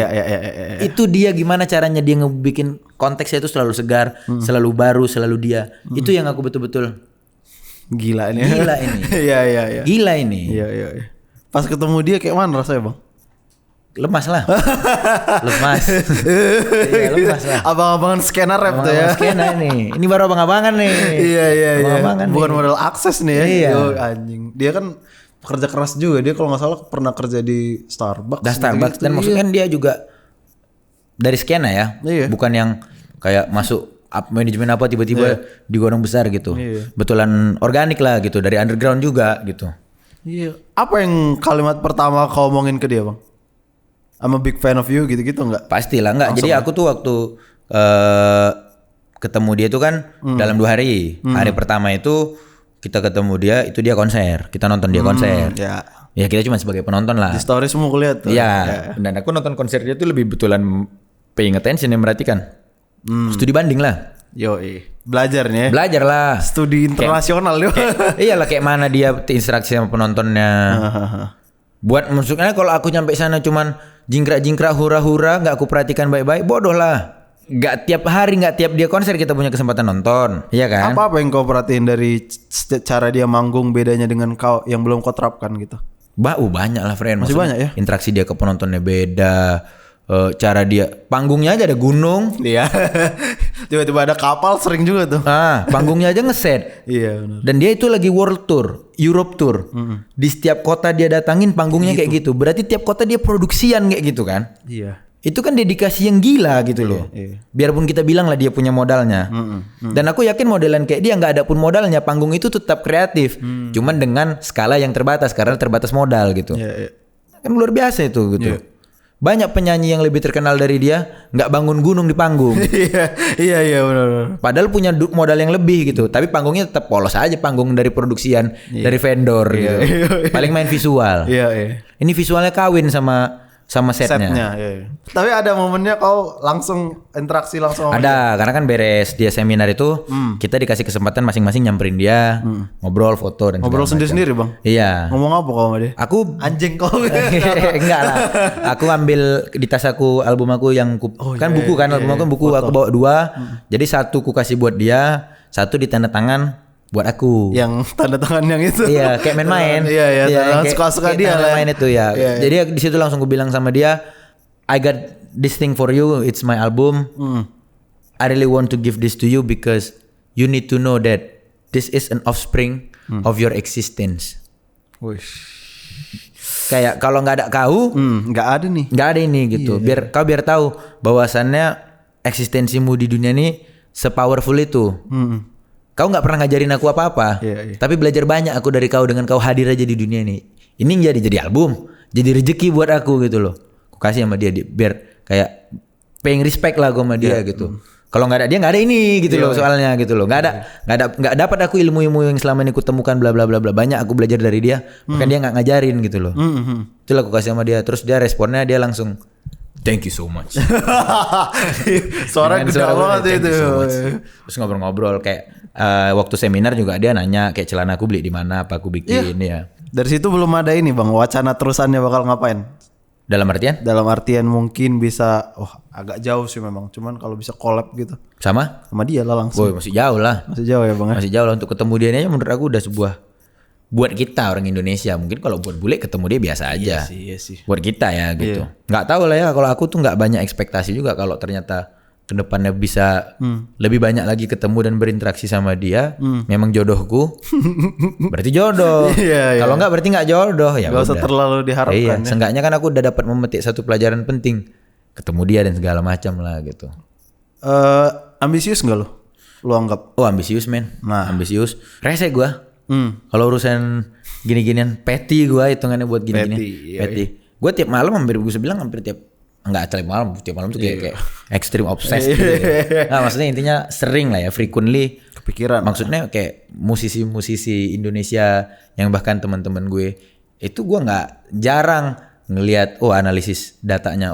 Itu dia gimana caranya dia ngebikin konteksnya itu selalu segar, selalu baru, selalu dia. Itu yang aku betul-betul gila ini. Iya. Gila ini. Iya. Pas ketemu dia kayak mana rasanya, Bang? Lemas lah. Lemas. Iya, lemas lah. Abang-abangan skena rap tuh ya. Skena nih. Ini baru abang-abangan nih. Iya. Abang-abangan bukan nih. model akses nih ya. Iya. Anjing. Dia kan kerja keras juga. Dia kalau nggak salah pernah kerja di Starbucks. Starbucks. Dan maksudnya dia juga dari skena ya. Iya. Bukan yang kayak masuk manajemen apa tiba-tiba di godong besar gitu. Betulan organik lah gitu, dari underground juga gitu. Iya. Apa yang kalimat pertama kau omongin ke dia, Bang? I'm a big fan of you gitu-gitu enggak? Pastilah enggak. Jadi aku tuh waktu ketemu dia tuh kan dalam 2 hari. Hari pertama itu kita ketemu dia, itu dia konser. Kita nonton dia konser. Ya kita cuma sebagai penonton lah. Di story semua aku lihat tuh. Iya. Dan aku nonton konser dia tuh lebih betulan paying attention, yang merhatikan. Studi banding lah. Belajar nih ya. Belajar lah. Studi internasional dia. Iyalah kayak mana dia interaksi sama penontonnya. Buat maksudnya kalau aku nyampe sana cuman jingkrak-jingkrak hura-hura, nggak aku perhatikan baik-baik, bodoh lah. Nggak tiap hari, nggak tiap dia konser kita punya kesempatan nonton, iya kan? Apa yang kau perhatiin dari cara dia manggung bedanya dengan kau yang belum kau terapkan gitu? Banyak lah friend. Masih banyak ya? Interaksi dia ke penontonnya beda. Cara dia panggungnya aja ada gunung. Iya. Tiba-tiba ada kapal, sering juga tuh. Panggungnya aja ngeset. Iya benar. Dan dia itu lagi world tour, Europe tour. Di setiap kota dia datangin panggungnya kayak gitu. Berarti tiap kota dia produksian kayak gitu kan? Iya. Itu kan dedikasi yang gila gitu loh. Iya. Biarpun kita bilang lah dia punya modalnya. Dan aku yakin modelan kayak dia nggak ada pun modalnya, panggung itu tetap kreatif. Cuman dengan skala yang terbatas karena terbatas modal gitu. Iya. Kan luar biasa itu gitu. Banyak penyanyi yang lebih terkenal dari dia nggak bangun gunung di panggung. Iya benar. Padahal punya modal yang lebih gitu. Tapi panggungnya tetap polos aja, panggung dari produksian, dari vendor gitu. Paling main visual. Iya. Ini visualnya kawin sama setnya. Iya. Tapi ada momennya kau langsung interaksi langsung. Ada, karena kan beres dia seminar itu kita dikasih kesempatan masing-masing nyamperin dia, ngobrol, foto dan ngobrol sendiri-sendiri, Bang. Iya. Ngomong apa kau sama dia? Aku anjing kau. Enggak lah. Aku ambil di tas aku album aku yang buku kan, album aku buku foto. Aku bawa 2. Jadi 1 ku kasih buat dia, 1 ditanda tangan buat aku. Yang tanda tangan yang itu. Iya, kayak main-main. Iya, suka-suka dia lah. Main itu ya. Jadi di situ langsung gue bilang sama dia, I got this thing for you, it's my album. I really want to give this to you because you need to know that this is an offspring of your existence. Kayak kalau nggak ada kau, nggak ada nih. Nggak ada ini gitu. Biar tahu bahwasannya eksistensimu di dunia ini sepowerful itu. Kau nggak pernah ngajarin aku apa-apa, tapi belajar banyak aku dari kau dengan kau hadir aja di dunia ini. Ini jadi album, jadi rezeki buat aku gitu loh. Aku kasih sama dia biar kayak paying respect lah gue sama dia gitu. Kalau nggak ada dia nggak ada ini gitu loh soalnya gitu loh. Nggak dapat aku ilmu-ilmu yang selama ini aku temukan bla bla bla bla. Banyak aku belajar dari dia, bahkan dia nggak ngajarin gitu loh. Itulah aku kasih sama dia. Terus dia responnya dia langsung Thank you so much. Suara gede banget itu. Terus ngobrol-ngobrol kayak waktu seminar juga dia nanya kayak celana aku beli di mana, apa aku bikin ya. Dari situ belum ada ini bang, wacana terusannya bakal ngapain? Dalam artian? Dalam artian mungkin bisa, agak jauh sih memang. Cuman kalau bisa collab gitu. Sama dia lah langsung. Masih jauh lah. Masih jauh ya bang. Masih jauh lah untuk ketemu dia aja menurut aku udah sebuah buat kita orang Indonesia. Mungkin kalau buat bule ketemu dia biasa aja. Iya sih. Buat kita ya gitu. Nggak tahu lah ya, kalau aku tuh nggak banyak ekspektasi juga kalau ternyata kedepannya bisa lebih banyak lagi ketemu dan berinteraksi sama dia. Memang jodohku. Berarti jodoh. Kalau nggak berarti nggak jodoh ya. Gak usah terlalu diharapkan. Seenggaknya kan aku udah dapat memetik satu pelajaran penting. Ketemu dia dan segala macam lah gitu. Ambisius nggak lo? Lo anggap? Oh ambisius men. Nah. Ambisius. Rese gue. Kalau urusan gini-ginian petty gue hitungannya buat gini-gini. Petty. Gue tiap malam hampir tiap malam tuh kayak extreme obsessed gitu ya. Nah maksudnya intinya sering lah ya, frequently kepikiran. Maksudnya kayak musisi-musisi Indonesia yang bahkan teman-teman gue itu gue nggak jarang ngelihat analisis datanya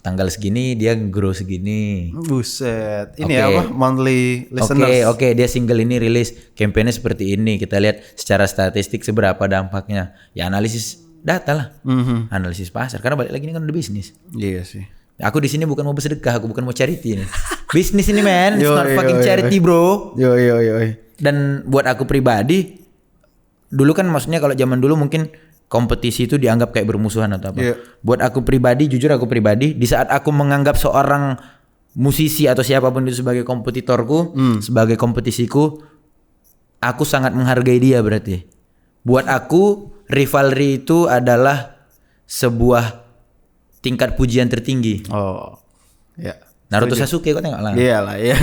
tanggal segini dia grow segini. Buset. Ini apa? Monthly listeners. Oke, dia single ini rilis, campaignnya seperti ini. Kita lihat secara statistik seberapa dampaknya. Ya analisis data lah. Analisis pasar. Karena balik lagi ini kan udah bisnis. Iya sih. Aku di sini bukan mau bersedekah, aku bukan mau charity ini. Bisnis ini man, it's not fucking charity bro. Yo. Dan buat aku pribadi, dulu kan maksudnya kalau zaman dulu mungkin kompetisi itu dianggap kayak bermusuhan atau apa. Buat aku pribadi, jujur aku pribadi, di saat aku menganggap seorang musisi atau siapapun itu sebagai kompetitorku, sebagai kompetisiku, aku sangat menghargai dia berarti. Buat aku, rivalry itu adalah sebuah tingkat pujian tertinggi. Oh, ya. Naruto Sasuke kok tengok lah. Iyalah, ya.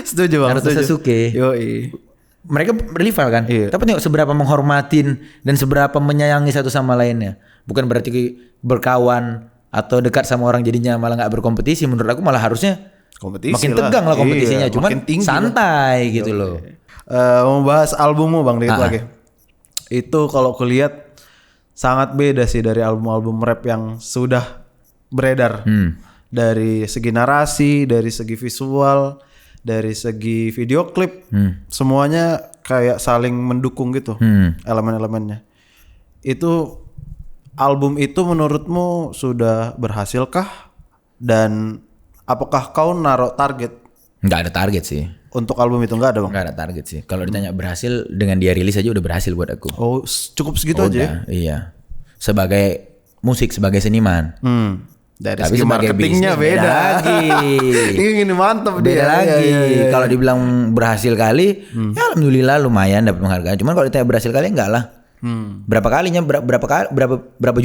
Setuju bang. Naruto Sasuke. Yoi. Mereka rival kan, tapi tengok seberapa menghormatin dan seberapa menyayangi satu sama lainnya. Bukan berarti berkawan atau dekat sama orang jadinya malah nggak berkompetisi. Menurut aku malah harusnya makin tegang lah kompetisinya. Cuman santai lah. Gitu loh. Mau bahas albummu bang dikit lagi. Itu kalau kulihat sangat beda sih dari album-album rap yang sudah beredar. Dari segi narasi, dari segi visual, dari segi video klip, semuanya kayak saling mendukung gitu, elemen-elemennya. Itu album itu menurutmu sudah berhasilkah? Dan apakah kau naruh target? Nggak ada target sih. Untuk album itu nggak ada bang? Nggak ada target sih. Kalau ditanya berhasil, dengan dia rilis aja udah berhasil buat aku. Oh cukup segitu aja ya? Iya. Sebagai musik, sebagai seniman. Dari tapi segi marketingnya beda lagi. Ini mantap beda lagi. Kalau dibilang berhasil kali, ya alhamdulillah lumayan dapat penghargaan. Cuman kalau ditanya berhasil kali enggak lah. Berapa kalinya berapa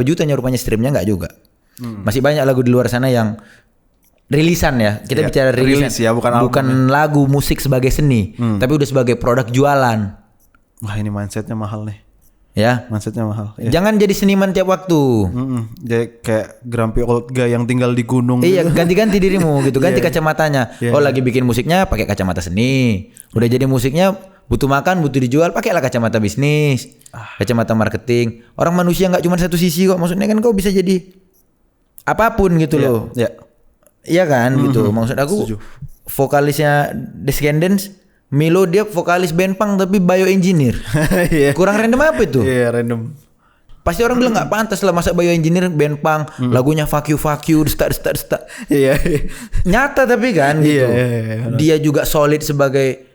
jutanya rupanya streamnya enggak juga. Masih banyak lagu di luar sana yang rilisan ya. Kita bicara rilisan ya, bukan lagu musik sebagai seni, tapi udah sebagai produk jualan. Wah ini mindsetnya mahal nih. Ya, mindsetnya mahal. Jangan jadi seniman tiap waktu. Jadi kayak grumpy old guy yang tinggal di gunung. Iya, ganti-ganti dirimu gitu, ganti kacamatanya. Lagi bikin musiknya pakai kacamata seni. Udah jadi musiknya butuh makan, butuh dijual, pakailah kacamata bisnis, kacamata marketing. Orang manusia nggak cuma satu sisi kok. Maksudnya kan kau bisa jadi apapun gitu loh. Iya kan gitu. Maksud aku vokalisnya Descendants, Milo dia vokalis band punk tapi bioengineer. Kurang random apa itu? Iya random. Pasti orang bilang nggak pantas lah masa bioengineer band punk, lagunya fuck you, destak. Iya. Nyata tapi kan gitu. Iya. Dia juga solid sebagai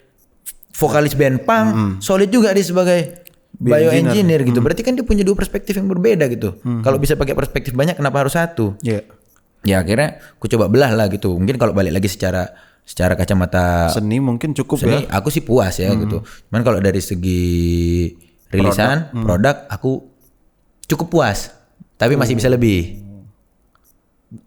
vokalis band punk, solid juga dia sebagai bioengineer gitu. Berarti kan dia punya dua perspektif yang berbeda gitu. Kalau bisa pakai perspektif banyak kenapa harus satu? Iya. Ya akhirnya aku coba belah lah gitu. Mungkin kalau balik lagi secara kacamata seni mungkin cukup seni, ya. aku sih puas ya gitu. Cuman kalau dari segi rilisan, produk aku cukup puas. Tapi masih bisa lebih.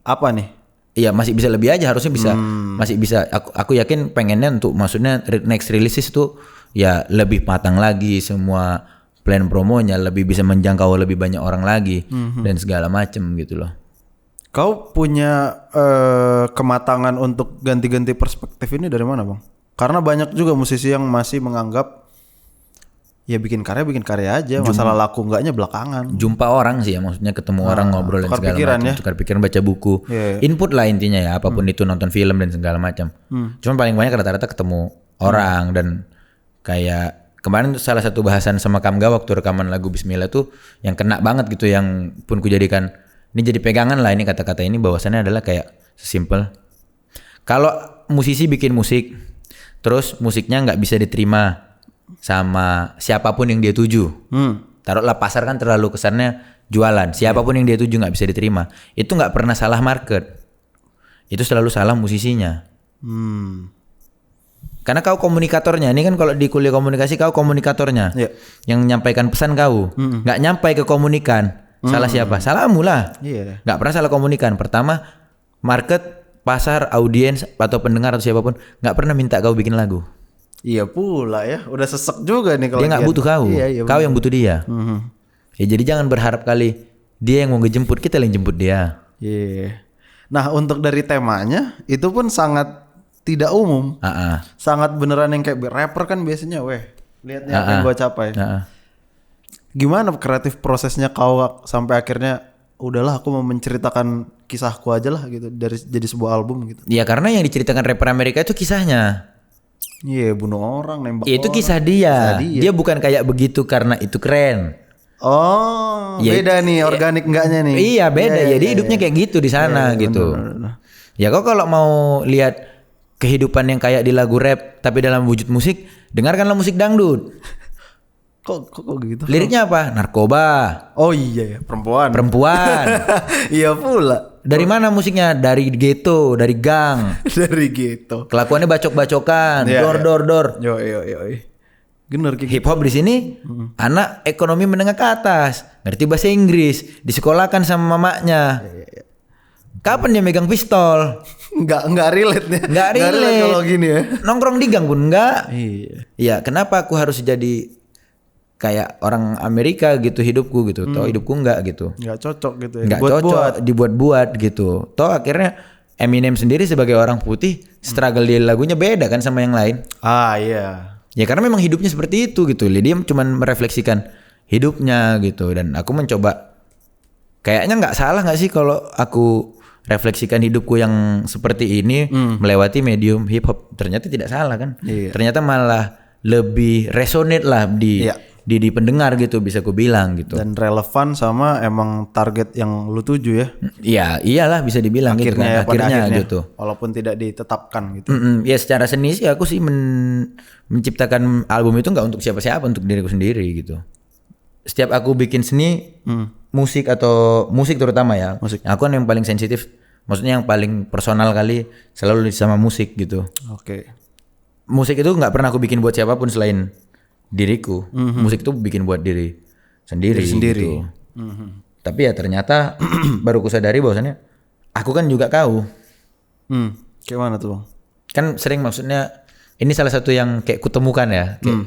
Apa nih? Iya masih bisa lebih aja, harusnya bisa. Masih bisa. Aku yakin pengennya untuk maksudnya next releases itu ya lebih matang lagi, semua plan promonya lebih bisa menjangkau lebih banyak orang lagi dan segala macem gitu loh. Kau punya kematangan untuk ganti-ganti perspektif ini dari mana bang? Karena banyak juga musisi yang masih menganggap ya bikin karya aja. Masalah laku enggaknya belakangan. Jumpa orang sih ya, maksudnya ketemu orang, ngobrol dan segala macam. Tukar pikiran, baca buku. Input lah intinya ya, apapun itu, nonton film dan segala macam. Cuman paling banyak rata-rata ketemu orang. Dan kayak kemarin salah satu bahasan sama Kamga waktu rekaman lagu Bismillah tuh yang kena banget gitu, yang pun kujadikan ini jadi pegangan lah, ini kata-kata ini bahwasannya adalah kayak sesimpel kalau musisi bikin musik terus musiknya nggak bisa diterima sama siapapun yang dia tuju. Taruhlah pasar kan terlalu kesannya jualan, siapapun yang dia tuju nggak bisa diterima, itu nggak pernah salah market, itu selalu salah musisinya. Karena kau komunikatornya, ini kan kalau di kuliah komunikasi kau komunikatornya, yang menyampaikan pesan kau, nggak nyampai ke komunikan, salah siapa? Salahmu lah. Nggak pernah salah komunikan. Pertama, market, pasar, audiens atau pendengar atau siapapun nggak pernah minta kau bikin lagu. Iya pula ya, udah sesek juga nih kalau dia nggak butuh kau, kau yang butuh dia. Ya jadi jangan berharap kali dia yang mau ngejemput, kita yang jemput dia. Nah untuk dari temanya itu pun sangat tidak umum, sangat beneran yang kayak rapper kan biasanya, lihatnya apa yang gue capai. Gimana kreatif prosesnya kau sampai akhirnya udahlah aku mau menceritakan kisahku aja lah gitu dari jadi sebuah album gitu? Ya karena yang diceritakan rapper Amerika itu kisahnya. Bunuh orang, nembak itu orang. Kisah dia. Dia bukan kayak begitu karena itu keren. Beda nih organik enggaknya nih. Iya beda, dia hidupnya kayak gitu di sana gitu. Bener. Ya kau kalau mau lihat kehidupan yang kayak di lagu rap tapi dalam wujud musik, dengarkanlah musik dangdut. Kok gitu? Liriknya apa? Narkoba. Oh iya, perempuan. Iya pula. Dari mana musiknya? Dari ghetto, dari gang. Dari ghetto. Kelakuannya bacok-bacokan, dor. Yo. Bener kayak hip hop di sini anak ekonomi menengah ke atas, ngerti bahasa Inggris, disekolahkan sama mamanya. Kapan dia megang pistol? Enggak relate nih. Enggak relate kalau gini ya. Nongkrong di gang pun enggak. Iya, kenapa aku harus jadi kayak orang Amerika gitu hidupku gitu. Toh hidupku enggak gitu. Enggak cocok gitu ya. Enggak cocok, dibuat-buat gitu. Toh akhirnya Eminem sendiri sebagai orang putih struggle di lagunya beda kan sama yang lain. Iya. Ya karena memang hidupnya seperti itu gitu. Dia cuma merefleksikan hidupnya gitu. Dan aku mencoba, kayaknya nggak salah nggak sih kalau aku refleksikan hidupku yang seperti ini melewati medium hip hop. Ternyata tidak salah kan. Ternyata malah lebih resonate lah di pendengar gitu, bisa ku bilang gitu. Dan relevan sama emang target yang lu tuju ya. Iya, iyalah bisa dibilang akhirnya, gitu kan. Akhirnya gitu. Walaupun tidak ditetapkan gitu. Ya secara seni sih aku sih menciptakan album itu nggak untuk siapa-siapa, untuk diriku sendiri gitu. Setiap aku bikin seni, musik terutama ya. Aku kan yang paling sensitif, maksudnya yang paling personal kali selalu sama musik gitu. Musik itu nggak pernah aku bikin buat siapapun selain diriku. Musik itu bikin buat diri sendiri. Gitu. Tapi ya ternyata baru ku sadari bahwasannya aku kan juga kau. Kayak mana tuh Bang? Kan sering, maksudnya ini salah satu yang kayak kutemukan ya, kayak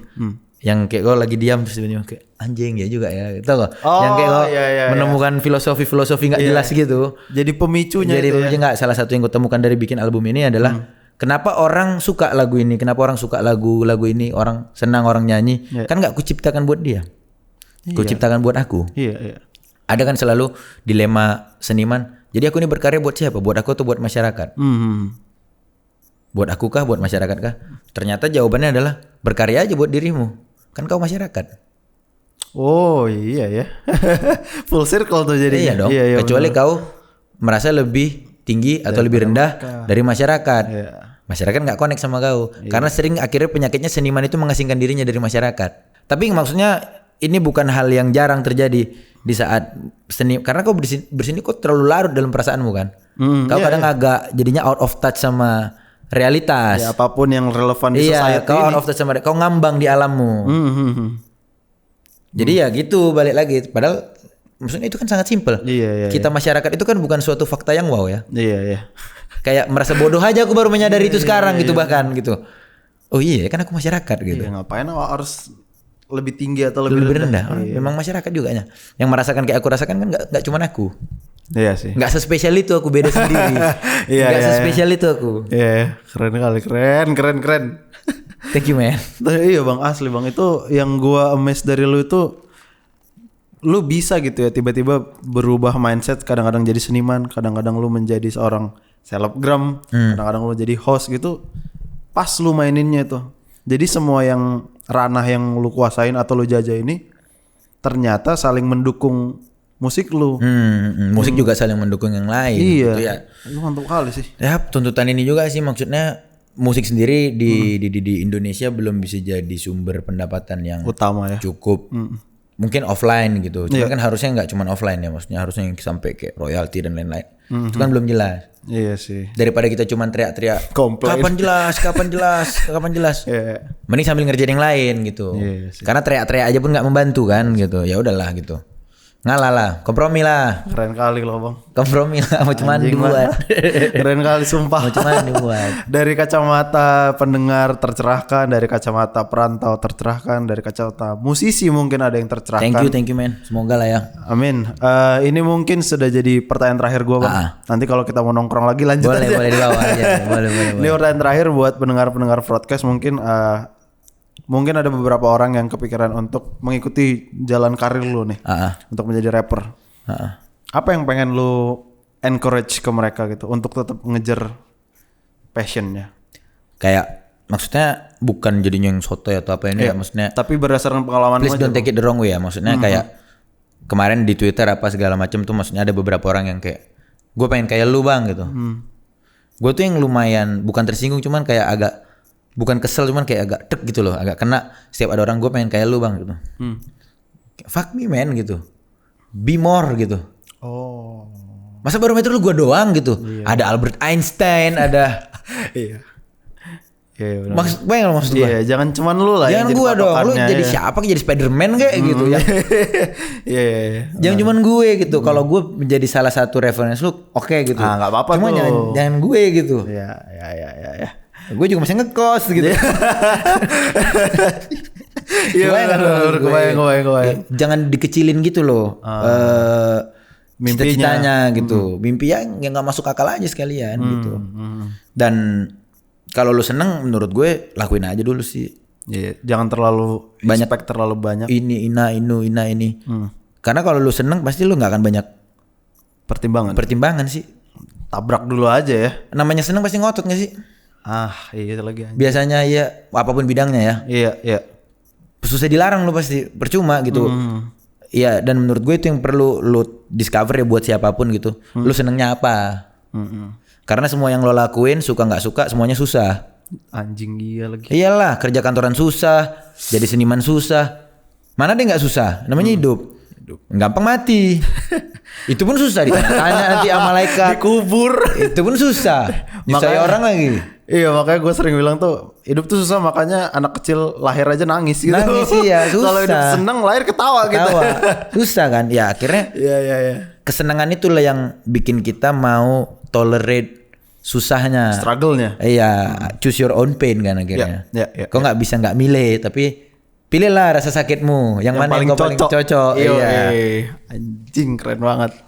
yang kayak kau lagi diam terus tiba-tiba kayak anjing ya juga ya, gitu loh. Yang kayak kau menemukan filosofi nggak jelas gitu. Jadi pemicunya. Jadi pemicu nggak. Salah satu yang kutemukan dari bikin album ini adalah kenapa orang suka lagu ini, kenapa orang suka lagu ini, orang senang, orang nyanyi, kan nggak kuciptakan buat dia, kuciptakan buat aku. Ada kan selalu dilema seniman. Jadi aku ini berkarya buat siapa? Buat aku atau buat masyarakat? Buat aku kah? Buat masyarakat kah? Ternyata jawabannya adalah berkarya aja buat dirimu. Kan kau masyarakat. Oh iya ya. Full circle tuh jadi. Iya dong. Kecuali kau merasa lebih tinggi atau lebih rendah dari masyarakat. Masyarakat nggak connect sama kau. Karena sering akhirnya penyakitnya seniman itu mengasingkan dirinya dari masyarakat. Tapi maksudnya ini bukan hal yang jarang terjadi di saat seni. Karena kau bersini kau terlalu larut dalam perasaanmu kan. Kau kadang agak jadinya out of touch sama realitas. Ya, apapun yang relevan di society kau out of touch sama kau ngambang di alammu. Jadi ya gitu, balik lagi. Padahal maksudnya itu kan sangat simpel. Kita masyarakat itu kan bukan suatu fakta yang wow ya. Kayak merasa bodoh aja aku baru menyadari itu sekarang gitu bahkan gitu. Oh iya kan aku masyarakat gitu. Ngapain harus lebih tinggi atau lebih rendah? Memang masyarakat juga nya. Yang merasakan kayak aku rasakan kan nggak cuma aku. Iya sih. Nggak sespesial itu aku, beda sendiri. Nggak sespesial itu aku. Keren kali, keren. Thank you man. Iya bang, asli bang, itu yang gua amazed dari lu itu, lu bisa gitu ya tiba-tiba berubah mindset, kadang-kadang jadi seniman, kadang-kadang lu menjadi seorang selebgram, kadang-kadang lu jadi host gitu, pas lu maininnya itu. Jadi semua yang ranah yang lu kuasain atau lu jajah ini ternyata saling mendukung musik lu. Musik juga saling mendukung yang lain. Iya. Gitu ya. Lu mantap kali sih. Ya tuntutan ini juga sih, maksudnya musik sendiri di Indonesia belum bisa jadi sumber pendapatan yang utama ya. Cukup. Mungkin offline gitu. Cuma kan harusnya nggak cuma offline ya, maksudnya harusnya yang sampai kayak royalti dan lain-lain. Itu kan belum jelas. Iya sih. Daripada kita cuma teriak-teriak, kapan jelas. Yeah. Mending sambil ngerjain yang lain gitu. Iya sih. Karena teriak-teriak aja pun nggak membantu kan gitu. Ya udahlah gitu. Ngalah lah, kompromi lah. Keren kali loh bang. Kompromi lah, mau cuman Anjing dibuat. Keren kali sumpah. Mau cuman dibuat. Dari kacamata pendengar tercerahkan, dari kacamata perantau tercerahkan, dari kacamata musisi mungkin ada yang tercerahkan. Thank you man. Semoga lah ya. Amin. Ini mungkin sudah jadi pertanyaan terakhir gue bang. Nanti kalau kita mau nongkrong lagi lanjut aja. Boleh dibawa aja. Boleh. Ini pertanyaan terakhir buat pendengar-pendengar broadcast mungkin. Mungkin ada beberapa orang yang kepikiran untuk mengikuti jalan karir lu nih, untuk menjadi rapper. Apa yang pengen lu encourage ke mereka gitu untuk tetap ngejar passionnya? Kayak maksudnya bukan jadinya yang sotoy atau apa ini ya, maksudnya. Tapi berdasarkan pengalaman. Please don't take it the wrong way ya, maksudnya kayak kemarin di Twitter apa segala macam tuh, maksudnya ada beberapa orang yang kayak gue pengen kayak lu bang gitu. Gue tuh yang lumayan bukan tersinggung, cuman kayak agak bukan kesel, cuman kayak agak tek gitu loh, agak kena. Setiap ada orang gue pengen kayak lu bang gitu. Fuck me man gitu, be more gitu. Oh, masa barometer lu gue doang gitu. Ada Albert Einstein, ada iya. Maksud gue. Iya, jangan cuman lu lah. Jangan gue dong. Lu jadi siapa? Jadi Spiderman kayak gitu ya. Iya. Jangan cuman gue gitu. Kalau gue menjadi salah satu reference lu, oke gitu. Nggak apa-apa. Cuma jangan gue gitu. Ya. Gue juga masih ngekos gitu. Kebayang. Jangan dikecilin gitu loh. Cita-citanya gitu. Mimpi yang nggak masuk akal aja sekalian gitu. Dan kalau lu seneng, menurut gue lakuin aja dulu sih. Iya, jangan terlalu expect terlalu banyak. Ini. Karena kalau lu seneng pasti lu nggak akan banyak pertimbangan sih. Tabrak dulu aja ya. Namanya seneng pasti ngotot nggak sih? Iya lagi. Biasanya ya apapun bidangnya ya. Iya. Susah dilarang lu pasti, percuma gitu. Iya, dan menurut gue itu yang perlu lu discover ya buat siapapun gitu. Lu senengnya apa? Karena semua yang lo lakuin, suka nggak suka, semuanya susah. Anjing iya lagi. Iyalah, kerja kantoran susah, jadi seniman susah. Mana dia nggak susah? Namanya hidup. Gampang mati. Itu pun susah, ditanya nanti sama malaikat. Dikubur. Itu pun susah. Nyusahin orang lagi. Iya, makanya gue sering bilang tuh hidup tuh susah, makanya anak kecil lahir aja nangis gitu. Nangis iya, susah. Kalau hidup seneng lahir ketawa gitu. Susah kan? Ya akhirnya. Iya. Kesenangan itulah yang bikin kita mau tolerate susahnya, struggle-nya. Iya, choose your own pain kan akhirnya. Iya. Kok nggak bisa nggak milih, tapi pilihlah rasa sakitmu yang mana yang paling cocok. Iya. Anjing keren banget.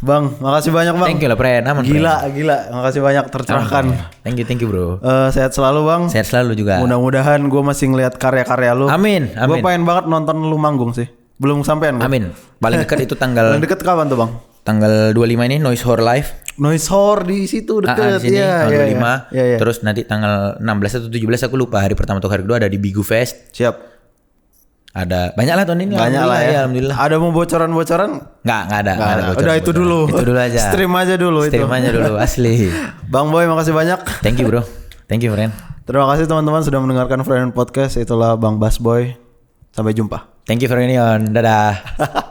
Bang, makasih banyak bang. Thank you lah Pren, aman. Gila. Makasih banyak, tercerahkan. Thank you bro. Sehat selalu bang. Sehat selalu juga. Mudah-mudahan gue masih ngeliat karya-karya lu. Amin. Gue pengen banget nonton lu manggung sih. Belum sampean. Amin. Paling dekat itu tanggal. Paling dekat kapan tuh bang? Tanggal 25 ini Noise Horror Live. Noise Horror di situ dekat. Di sini tanggal 25. Iya. Terus nanti tanggal 16 atau 17 aku lupa, hari pertama atau hari kedua ada di Bigu Fest. Siap. Ada banyak lah tahun ini. Banyak lah ya. Alhamdulillah. Ada mau bocoran-bocoran? Nggak ada bocoran. Udah itu dulu. Itu dulu aja. Stream aja dulu asli. Bang Boy makasih banyak. Thank you bro. Thank you friend. Terima kasih teman-teman sudah mendengarkan Friend Podcast. Itulah Bang Bass Boy. Sampai jumpa. Thank you for Dadah.